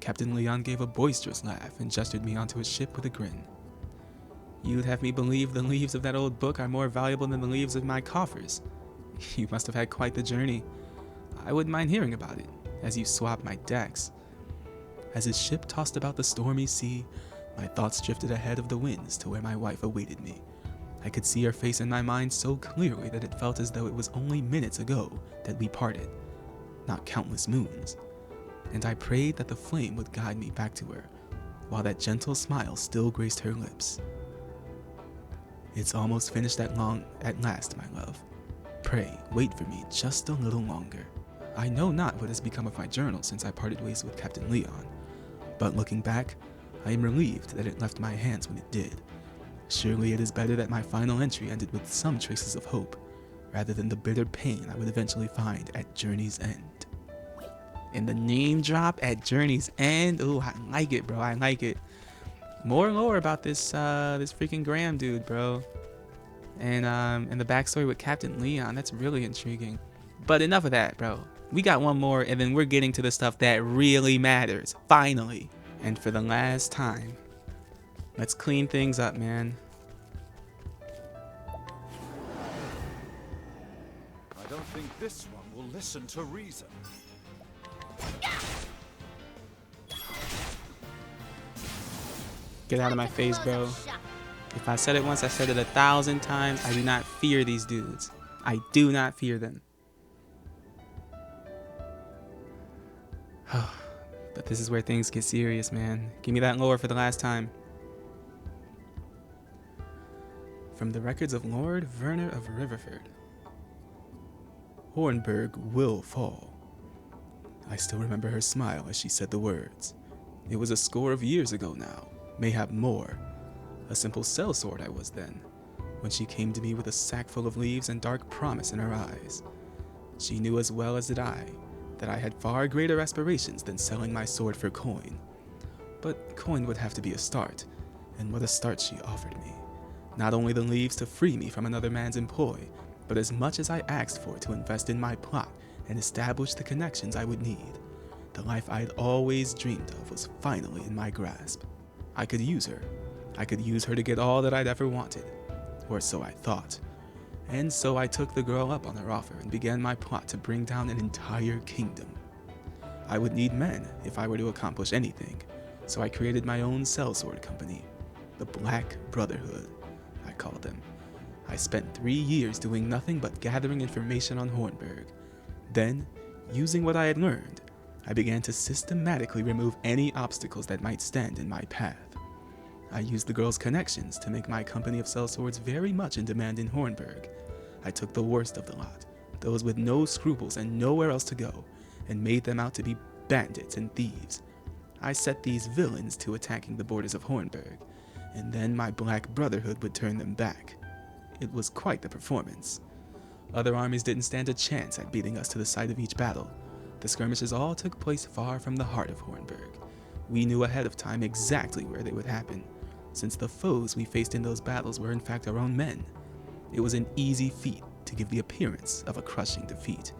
Captain Leon gave a boisterous laugh and gestured me onto his ship with a grin. "You'd have me believe the leaves of that old book are more valuable than the leaves of my coffers. You must have had quite the journey. I wouldn't mind hearing about it, as you swap my decks." As his ship tossed about the stormy sea, my thoughts drifted ahead of the winds to where my wife awaited me. I could see her face in my mind so clearly that it felt as though it was only minutes ago that we parted, not countless moons. And I prayed that the flame would guide me back to her, while that gentle smile still graced her lips. "It's almost finished at last, my love. Pray, wait for me just a little longer. I know not what has become of my journal since I parted ways with Captain Leon, but looking back, I am relieved that it left my hands when it did. Surely it is better that my final entry ended with some traces of hope, rather than the bitter pain I would eventually find at Journey's End." And the name drop at Journey's End. Ooh, I like it, bro. I like it. More lore about this freaking Graham dude, bro. And the backstory with Captain Leon. That's really intriguing. But enough of that, bro. We got one more, and then we're getting to the stuff that really matters. Finally. And for the last time. Let's clean things up, man. I don't think this one will listen to reason. Get out of my face, bro. If I said it once, I said it 1,000 times. I do not fear these dudes. I do not fear them. But this is where things get serious, man. Give me that lore for the last time. From the records of Lord Werner of Riverford. "Hornburg will fall." I still remember her smile as she said the words. It was a score of years ago now, mayhap more. A simple sellsword I was then, when she came to me with a sack full of leaves and dark promise in her eyes. She knew as well as did I that I had far greater aspirations than selling my sword for coin. But coin would have to be a start, And what a start she offered me. Not only the leaves to free me from another man's employ, but as much as I asked for to invest in my plot and establish the connections I would need. The life I had always dreamed of was finally in my grasp. I could use her. I could use her to get all that I'd ever wanted. Or so I thought. And so I took the girl up on her offer and began my plot to bring down an entire kingdom. I would need men if I were to accomplish anything, so I created my own sellsword company, the Black Brotherhood, I called them. I spent 3 years doing nothing but gathering information on Hornburg. Then, using what I had learned, I began to systematically remove any obstacles that might stand in my path. I used the girl's connections to make my company of sellswords very much in demand in Hornburg. I took the worst of the lot, those with no scruples and nowhere else to go, and made them out to be bandits and thieves. I set these villains to attacking the borders of Hornburg, and then my Black Brotherhood would turn them back. It was quite the performance. Other armies didn't stand a chance at beating us to the site of each battle. The skirmishes all took place far from the heart of Hornburg. We knew ahead of time exactly where they would happen, since the foes we faced in those battles were in fact our own men. It was an easy feat to give the appearance of a crushing defeat.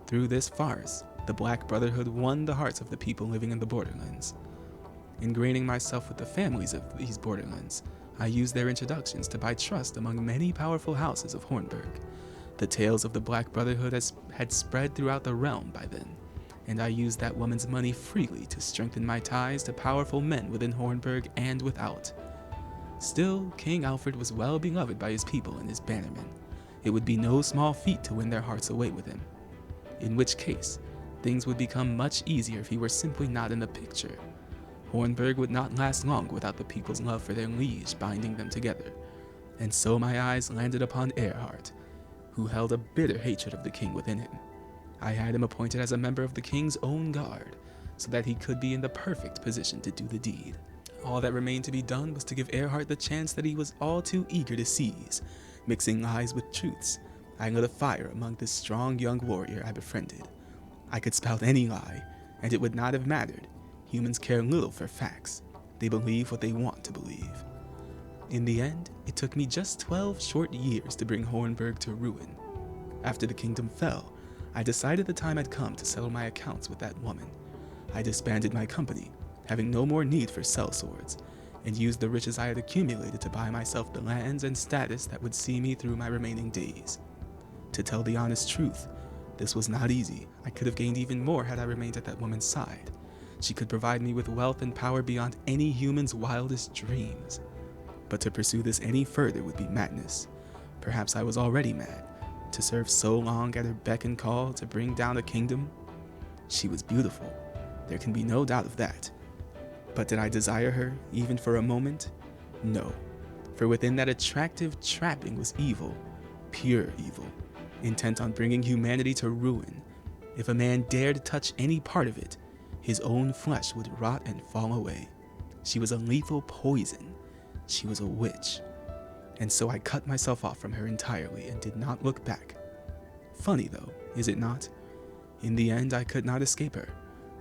Through this farce, the Black Brotherhood won the hearts of the people living in the borderlands. Ingraining myself with the families of these borderlands, I used their introductions to buy trust among many powerful houses of Hornburg. The tales of the Black Brotherhood had spread throughout the realm by then, and I used that woman's money freely to strengthen my ties to powerful men within Hornburg and without. Still, King Alfred was well beloved by his people and his bannermen. It would be no small feat to win their hearts away with him. In which case, things would become much easier if he were simply not in the picture. Hornburg would not last long without the people's love for their liege binding them together. And so my eyes landed upon Erhard, who held a bitter hatred of the king within him. I had him appointed as a member of the king's own guard, so that he could be in the perfect position to do the deed. All that remained to be done was to give Erhard the chance that he was all too eager to seize. Mixing lies with truths, I lit a fire among this strong young warrior I befriended. I could spout any lie, and it would not have mattered. Humans care little for facts. They believe what they want to believe. In the end, it took me just 12 short years to bring Hornburg to ruin. After the kingdom fell, I decided the time had come to settle my accounts with that woman. I disbanded my company, having no more need for sellswords, and used the riches I had accumulated to buy myself the lands and status that would see me through my remaining days. To tell the honest truth, this was not easy. I could have gained even more had I remained at that woman's side. She could provide me with wealth and power beyond any human's wildest dreams. But to pursue this any further would be madness. Perhaps I was already mad, to serve so long at her beck and call to bring down a kingdom. She was beautiful, there can be no doubt of that. But did I desire her, even for a moment? No, for within that attractive trapping was evil, pure evil, intent on bringing humanity to ruin. If a man dared touch any part of it, his own flesh would rot and fall away. She was a lethal poison. She was a witch. And so I cut myself off from her entirely and did not look back. Funny though, is it not? In the end, I could not escape her.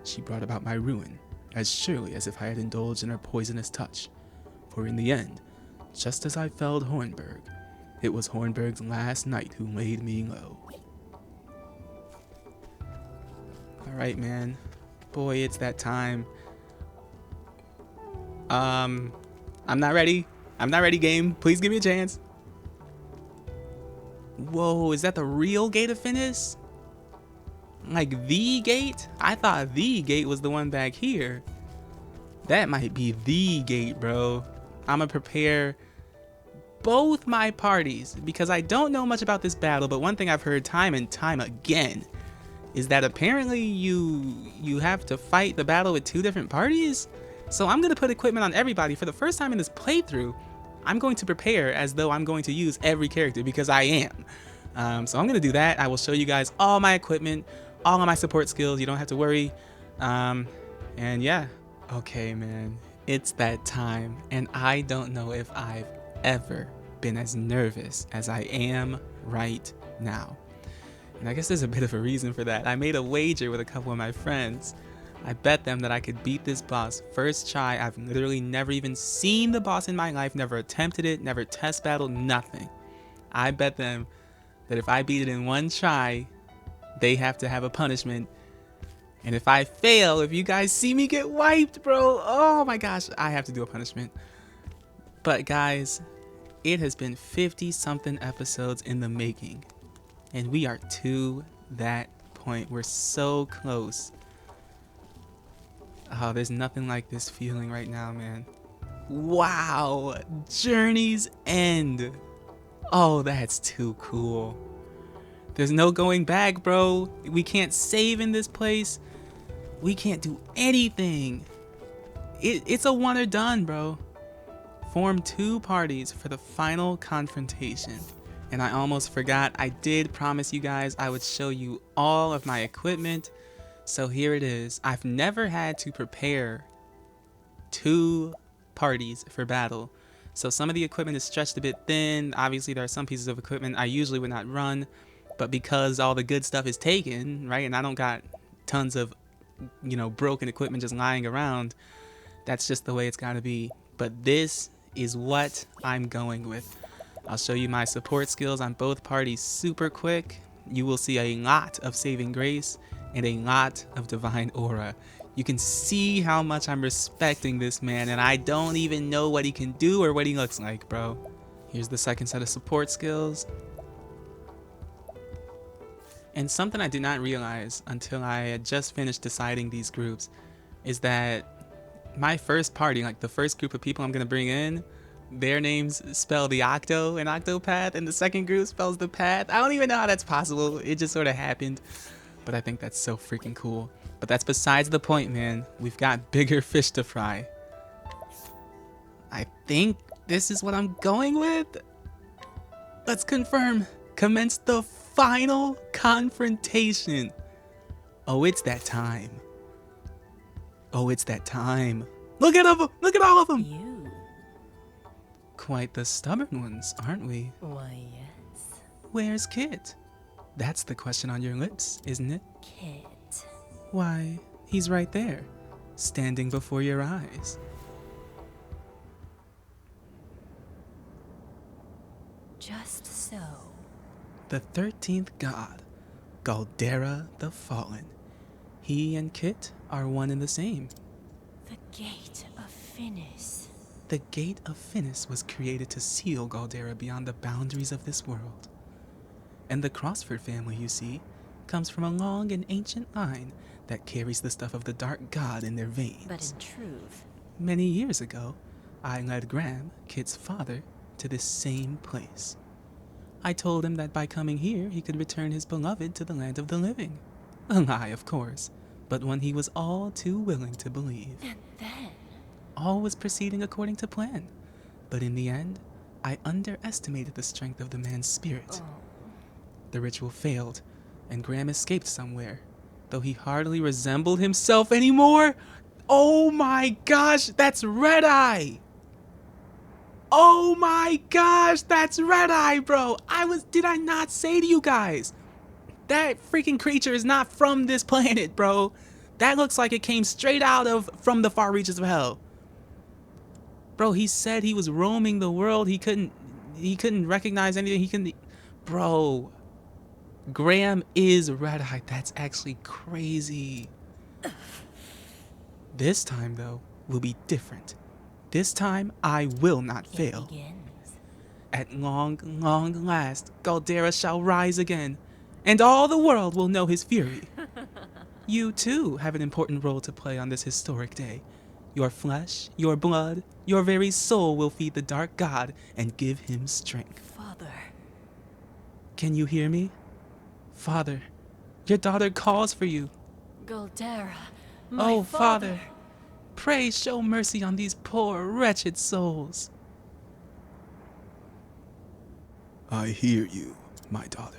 She brought about my ruin, as surely as if I had indulged in her poisonous touch. For in the end, just as I felled Hornburg, it was Hornburg's last knight who laid me low. Alright, man. Boy, it's that time. I'm not ready. I'm not ready, game. Please give me a chance. Whoa, is that the real Gate of Finis? Like the gate? I thought the gate was the one back here. That might be the gate, bro. I'ma prepare both my parties because I don't know much about this battle, but one thing I've heard time and time again is that apparently you have to fight the battle with 2 different parties. So I'm gonna put equipment on everybody. For the first time in this playthrough, I'm going to prepare as though I'm going to use every character because I am. So I'm gonna do that. I will show you guys all my equipment, all of my support skills. You don't have to worry. And yeah, okay, man, it's that time. And I don't know if I've ever been as nervous as I am right now. And I guess there's a bit of a reason for that. I made a wager with a couple of my friends I bet them that I could beat this boss first try. I've literally never even seen the boss in my life, never attempted it, never test battled, nothing. I bet them that if I beat it in one try, they have to have a punishment. And if I fail, if you guys see me get wiped, bro, oh my gosh, I have to do a punishment. But guys, it has been 50-something episodes in the making. And we are to that point. We're so close. Oh, there's nothing like this feeling right now, man. Wow, Journey's End. Oh, that's too cool. There's no going back, bro. We can't save in this place. We can't do anything. It's a one or done, bro. Form 2 parties for the final confrontation. And I almost forgot, I did promise you guys I would show you all of my equipment. So here it is. I've never had to prepare 2 parties for battle. So some of the equipment is stretched a bit thin. Obviously there are some pieces of equipment I usually would not run, but because all the good stuff is taken, right, and I don't got tons of, you know, broken equipment just lying around, that's just the way it's gotta be. But this is what I'm going with. I'll show you my support skills on both parties super quick. You will see a lot of saving grace and a lot of divine aura. You can see how much I'm respecting this man, and I don't even know what he can do or what he looks like, bro. Here's the second set of support skills. And something I did not realize until I had just finished deciding these groups is that my first party, like the first group of people I'm gonna bring in, their names spell the Octo and Octopath, and the second group spells the Path. I don't even know how that's possible. It just sort of happened. But I think that's so freaking cool. But that's besides the point, man. We've got bigger fish to fry. I think this is what I'm going with. Let's confirm. Commence the final confrontation. Oh, it's that time. Oh, it's that time. Look at them! Look at all of them! You? Quite the stubborn ones, aren't we? Why, yes. Where's Kit? That's the question on your lips, isn't it? Kit. Why, he's right there, standing before your eyes. Just so. The 13th god, Galdera the Fallen. He and Kit are one and the same. The Gate of Finis. The Gate of Finis was created to seal Galdera beyond the boundaries of this world. And the Crossford family, you see, comes from a long and ancient line that carries the stuff of the Dark God in their veins. But in truth, Many years ago, I led Graham, Kit's father, to this same place. I told him that by coming here, he could return his beloved to the land of the living. A lie, of course, but one he was all too willing to believe. and then, All was proceeding according to plan, but in the end, I underestimated the strength of the man's spirit. oh, The ritual failed, and Graham escaped somewhere, though he hardly resembled himself anymore. Oh my gosh, that's Red Eye! Oh my gosh, that's Red Eye, bro! Did I not say to you guys? That freaking creature is not from this planet, bro. That looks like it came straight out of From the Far Reaches of Hell. Bro, he said he was roaming the world. He couldn't recognize anything. Bro, Graham is Red Eye. That's actually crazy. This time, though, will be different. This time, I will not it fail. begins. At long, long last, Galdera shall rise again, and all the world will know his fury. You, too, have an important role to play on this historic day. Your flesh, your blood, your very soul will feed the Dark God and give him strength. Father. Can you hear me? Father, your daughter calls for you. Galdera. Oh, Father, pray show mercy on these poor, wretched souls. I hear you, my daughter.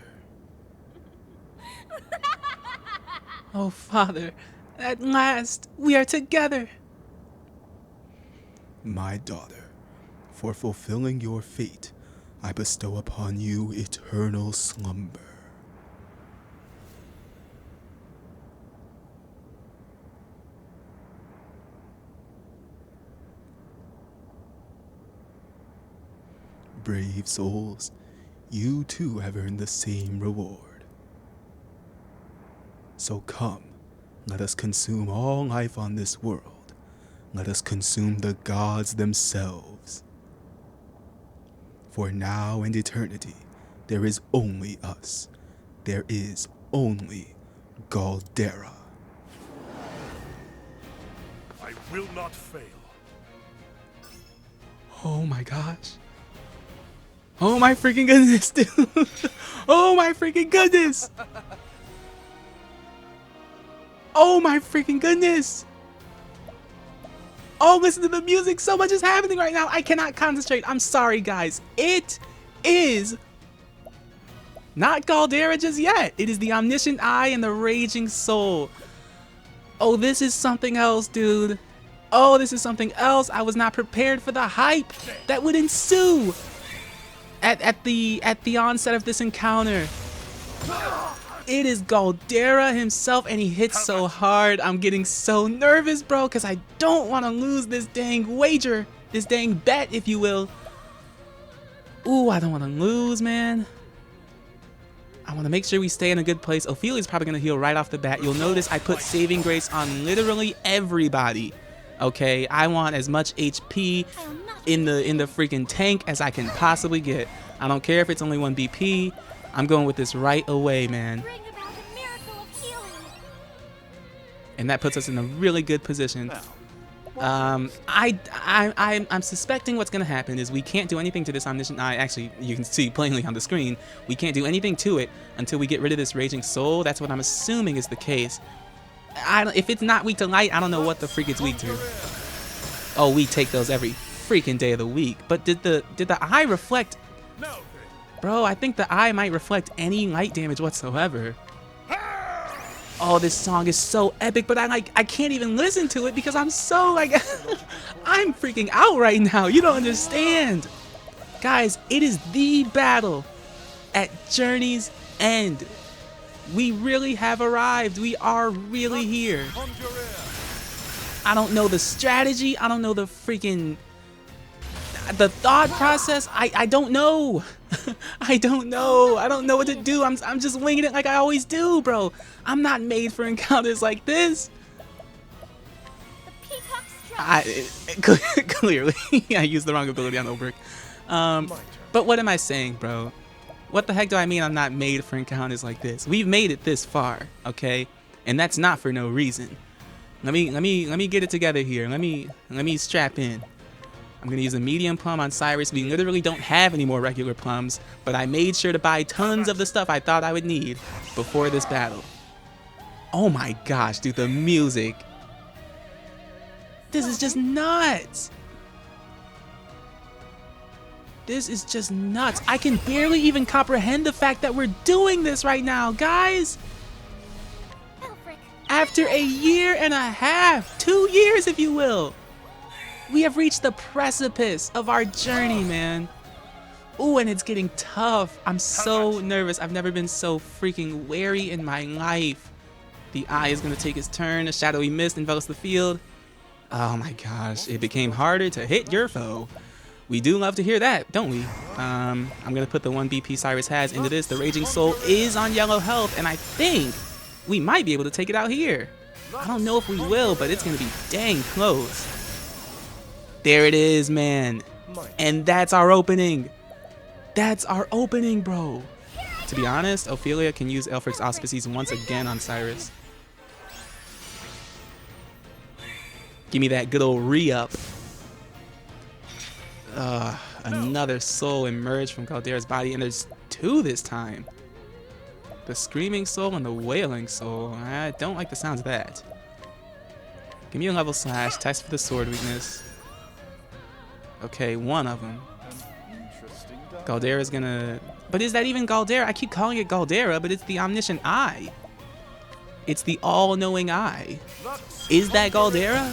Oh, Father, at last we are together. My daughter, for fulfilling your fate, I bestow upon you eternal slumber. brave souls. You too have earned the same reward. So come, let us consume all life on this world. Let us consume the gods themselves. For now and eternity, there is only us. There is only Galdera. I will not fail. Oh my gosh. Oh my freaking goodness, dude. Oh my freaking goodness. Oh my freaking goodness. Oh, listen to the music. So much is happening right now. I cannot concentrate. I'm sorry, guys. It is not Galdera just yet. It is the Omniscient Eye and the Raging Soul. Oh, this is something else, dude. Oh, this is something else. I was not prepared for the hype that would ensue at the onset of this encounter. It is Galdera himself, and he hits so hard. I'm getting so nervous, bro, because I don't want to lose this dang wager, this dang bet, if you will. Ooh, I don't want to lose, man. I want to make sure we stay in a good place. Ophelia's probably going to heal right off the bat. You'll notice I put Saving Grace on literally everybody. Okay, I want as much HP in the freaking tank as I can possibly get. I don't care if it's only 1 BP. I'm going with this right away, man. Bring about the miracle of healing. And that puts us in a really good position. I'm suspecting what's gonna happen is we can't do anything to this Omniscient Eye. Actually, you can see plainly on the screen, we can't do anything to it until we get rid of this Raging Soul. That's what I'm assuming is the case. If it's not weak to light, I don't know what the freak it's weak to. Oh, we take those every freaking day of the week. But did the eye reflect? Bro, I think the eye might reflect any light damage whatsoever. Oh, this song is so epic, but I can't even listen to it because I'm so like I'm freaking out right now. You don't understand. Guys, it is the battle at Journey's End. We really have arrived. We are really here. I don't know the strategy. I don't know the freaking the thought process. I don't know. I don't know. I don't know what to do. I'm just winging it like I always do, bro. I'm not made for encounters like this. The peacock's strength. Clearly, I used the wrong ability on Obrick. But what am I saying, bro? What the heck do I mean I'm not made for encounters like this? We've made it this far, okay? And that's not for no reason. Let me get it together here. Let me strap in. I'm gonna use a medium plum on Cyrus. We literally don't have any more regular plums, but I made sure to buy tons of the stuff I thought I would need before this battle. Oh my gosh, dude, the music. This is just nuts. This is just nuts. I can barely even comprehend the fact that we're doing this right now, guys. Elfric. After a year and a half, 2 years if you will, we have reached the precipice of our journey, man. Ooh, and it's getting tough. I'm so nervous. I've never been so freaking wary in my life. The eye is gonna take his turn. A shadowy mist envelops the field. Oh my gosh, it became harder to hit your foe. We do love to hear that, don't we? I'm gonna put the 1 BP Cyrus has into this. The Raging Soul is on yellow health, and I think we might be able to take it out here. I don't know if we will, but it's gonna be dang close. There it is, man. And that's our opening. That's our opening, bro. To be honest, Ophelia can use Elfric's Auspices once again on Cyrus. Give me that good old re-up. Another soul emerged from Galdera's body, and there's 2 this time. The Screaming Soul and the Wailing Soul. I don't like the sounds of that. Give me a level slash, test for the sword weakness. Okay, 1 of them. Galdera's gonna... But is that even Galdera? I keep calling it Galdera, but it's the Omniscient Eye. It's the all-knowing eye. Is that Galdera?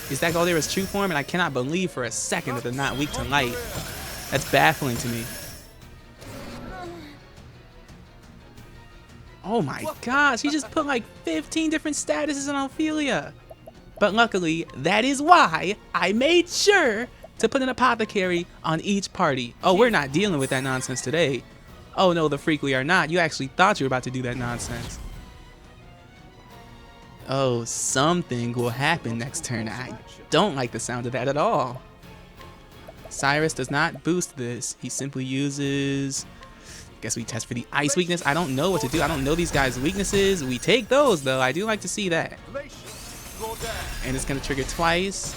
Is that Galdera's true form? And I cannot believe for a second that they're not weak to light. That's baffling to me. Oh my gosh, he just put like 15 different statuses on Ophelia. But luckily, that is why I made sure to put an apothecary on each party. Oh, we're not dealing with that nonsense today. Oh no, the freak, we are not. You actually thought you were about to do that nonsense. Oh, something will happen next turn. I don't like the sound of that at all. Cyrus does not boost this. He simply uses... Guess we test for the ice weakness. I don't know what to do. I don't know these guys' weaknesses. We take those, though. I do like to see that. And it's going to trigger twice.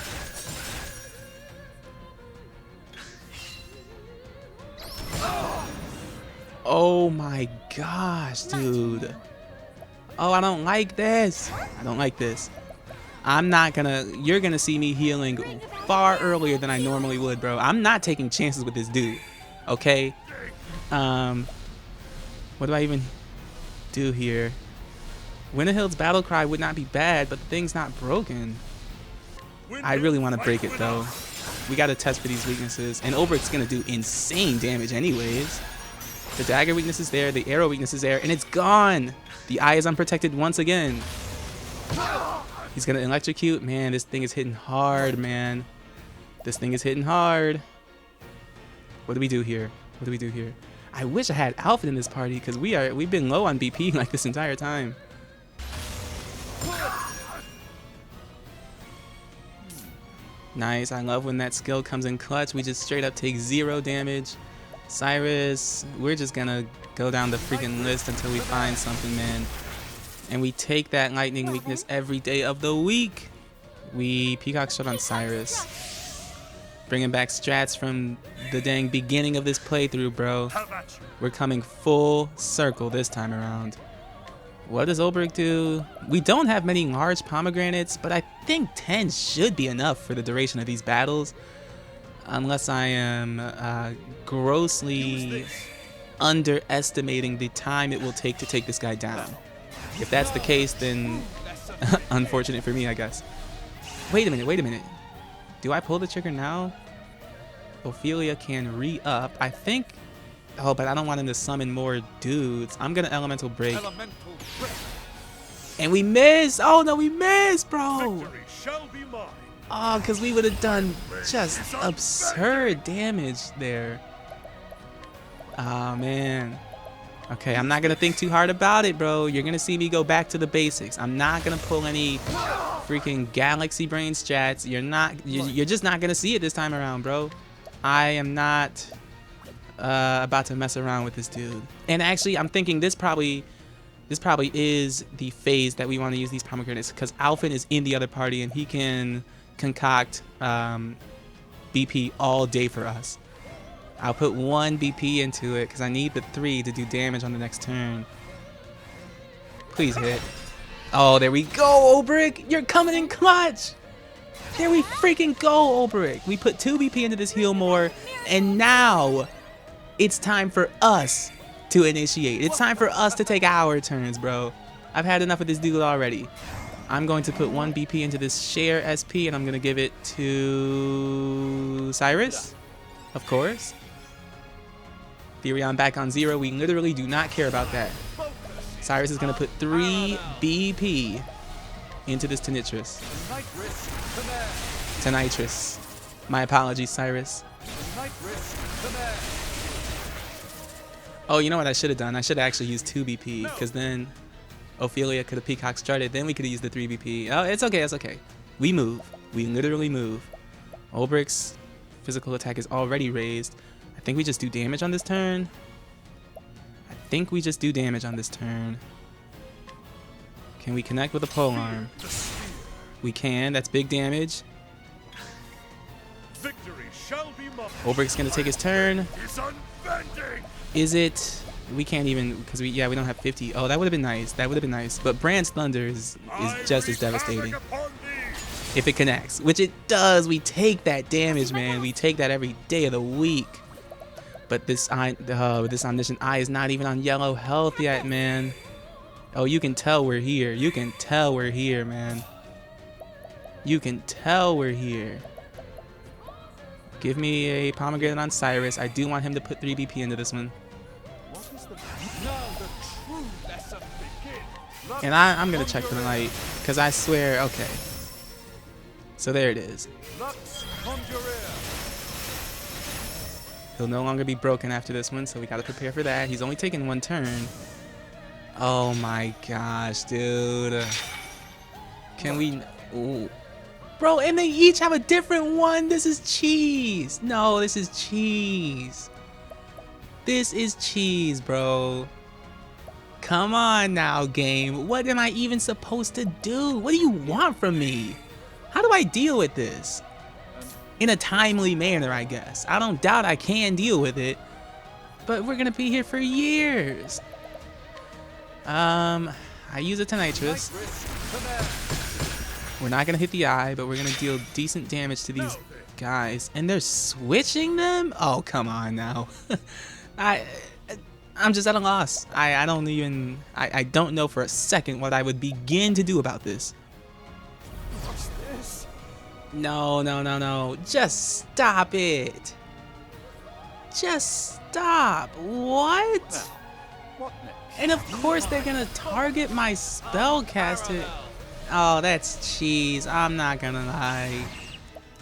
Oh my gosh, dude. Oh, I don't like this. I don't like this. I'm not gonna... You're gonna see me healing far earlier than I normally would, bro. I'm not taking chances with this dude. Okay? What do I even do here? Winterhild's battle cry would not be bad, but the thing's not broken. I really want to break it, though. We got to test for these weaknesses. And Olbrich's going to do insane damage anyways. The dagger weakness is there. The arrow weakness is there. And it's gone. The eye is unprotected once again. He's going to electrocute. Man, this thing is hitting hard, man. This thing is hitting hard. What do we do here? What do we do here? I wish I had Alpha in this party because we've been low on BP like this entire time. Nice. I love when that skill comes in clutch. We just straight up take 0 damage. Cyrus, we're just gonna go down the freaking list until we find something, man. And we take that lightning weakness every day of the week. We peacock shot on Cyrus. Bringing back strats from the dang beginning of this playthrough, bro. We're coming full circle this time around. What does Olbrich do? We don't have many large pomegranates, but I think 10 should be enough for the duration of these battles. Unless I am grossly underestimating the time it will take to take this guy down. If that's the case, then unfortunate for me, I guess. Wait a minute. Do I pull the trigger now? Ophelia can re-up. I think... Oh, but I don't want him to summon more dudes. I'm gonna elemental break. And we miss! Oh no, we missed, bro! Oh, because we would have done just absurd damage there. Oh, man. Okay, I'm not going to think too hard about it, bro. You're going to see me go back to the basics. I'm not going to pull any freaking galaxy brain strats. You're just not going to see it this time around, bro. I am not about to mess around with this dude. And actually, I'm thinking this probably is the phase that we want to use these pomegranates, because Alphen is in the other party and he can concoct BP all day for us. I'll put 1 BP into it because I need the 3 to do damage on the next turn. Please hit. Oh, there we go, Olbrich! You're coming in clutch! There we freaking go, Olbrich! We put 2 BP into this heal more, and now it's time for us to initiate. It's time for us to take our turns, bro. I've had enough of this dude already. I'm going to put 1 BP into this share SP, and I'm going to give it to Cyrus, of course. Therion back on 0. We literally do not care about that. Cyrus is going to put 3 BP into this Tonitrus. Tonitrus. My apologies, Cyrus. Oh, you know what I should have done? I should have actually used 2 BP, because then Ophelia could have peacock started, then we could have used the 3 BP. Oh, it's okay, it's okay. We move. We literally move. Olbrich's physical attack is already raised. I think we just do damage on this turn. Can we connect with a polearm? We can. That's big damage. Olbrich's gonna take his turn. Is it? We can't even, because we don't have 50. Oh, that would have been nice. That would have been nice. But Brand's Thunder is just as devastating. If it connects, which it does, we take that damage, man. We take that every day of the week. But this omniscient eye is not even on yellow health yet, man. Oh, you can tell we're here. You can tell we're here, man. You can tell we're here. Give me a pomegranate on Cyrus. I do want him to put 3 BP into this one. And I'm going to check for the light, because I swear, okay. So there it is. He'll no longer be broken after this one, so we gotta prepare for that. He's only taking one turn. Oh my gosh, dude. Can we... Ooh. Bro, and they each have a different one. This is cheese. No, this is cheese. This is cheese, bro. Come on now, game. What am I even supposed to do? What do you want from me? How do I deal with this? In a timely manner, I guess. I don't doubt I can deal with it. But we're gonna be here for years. I use a Tonitrus. We're not gonna hit the eye, but we're gonna deal decent damage to these guys. And they're switching them? Oh, come on now. I'm just at a loss. I don't even... I don't know for a second what I would begin to do about this. What's this? No, no, no, no. Just stop it. Just stop. What? What next? And of course they're gonna target my spellcaster. Oh, that's cheese. I'm not gonna lie.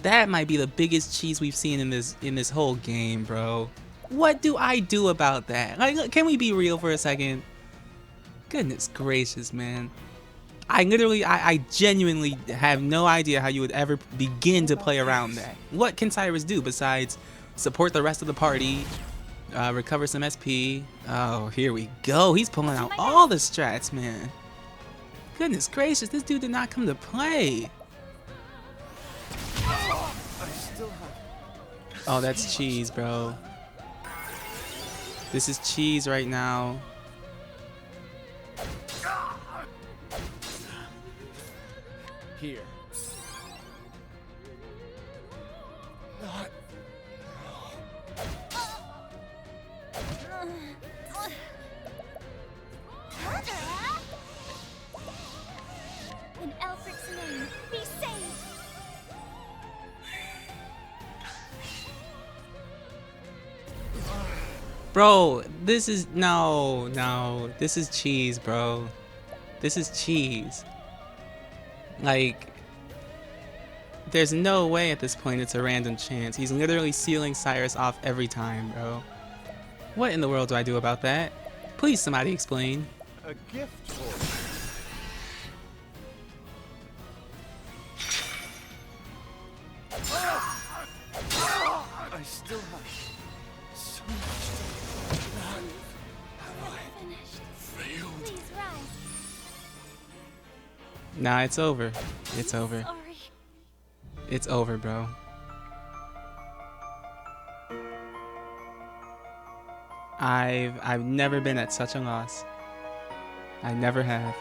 That might be the biggest cheese we've seen in this whole game, bro. What do I do about that? Like, can we be real for a second? Goodness gracious, man. I genuinely have no idea how you would ever begin to play around that. What can Cyrus do besides support the rest of the party, recover some SP? Oh, here we go. He's pulling out all the strats, man. Goodness gracious, this dude did not come to play. I still have... Oh, that's cheese, bro. This is cheese right now. Here. In Elfric's name, be saved! Bro, this is... No, no. This is cheese, bro. This is cheese. Like... There's no way at this point it's a random chance. He's literally sealing Cyrus off every time, bro. What in the world do I do about that? Please somebody explain. A gift for I still have so much to Finished. failed. Please rise. Nah, it's over. It's over. Sorry. It's over, bro. I've never been at such a loss. I never have.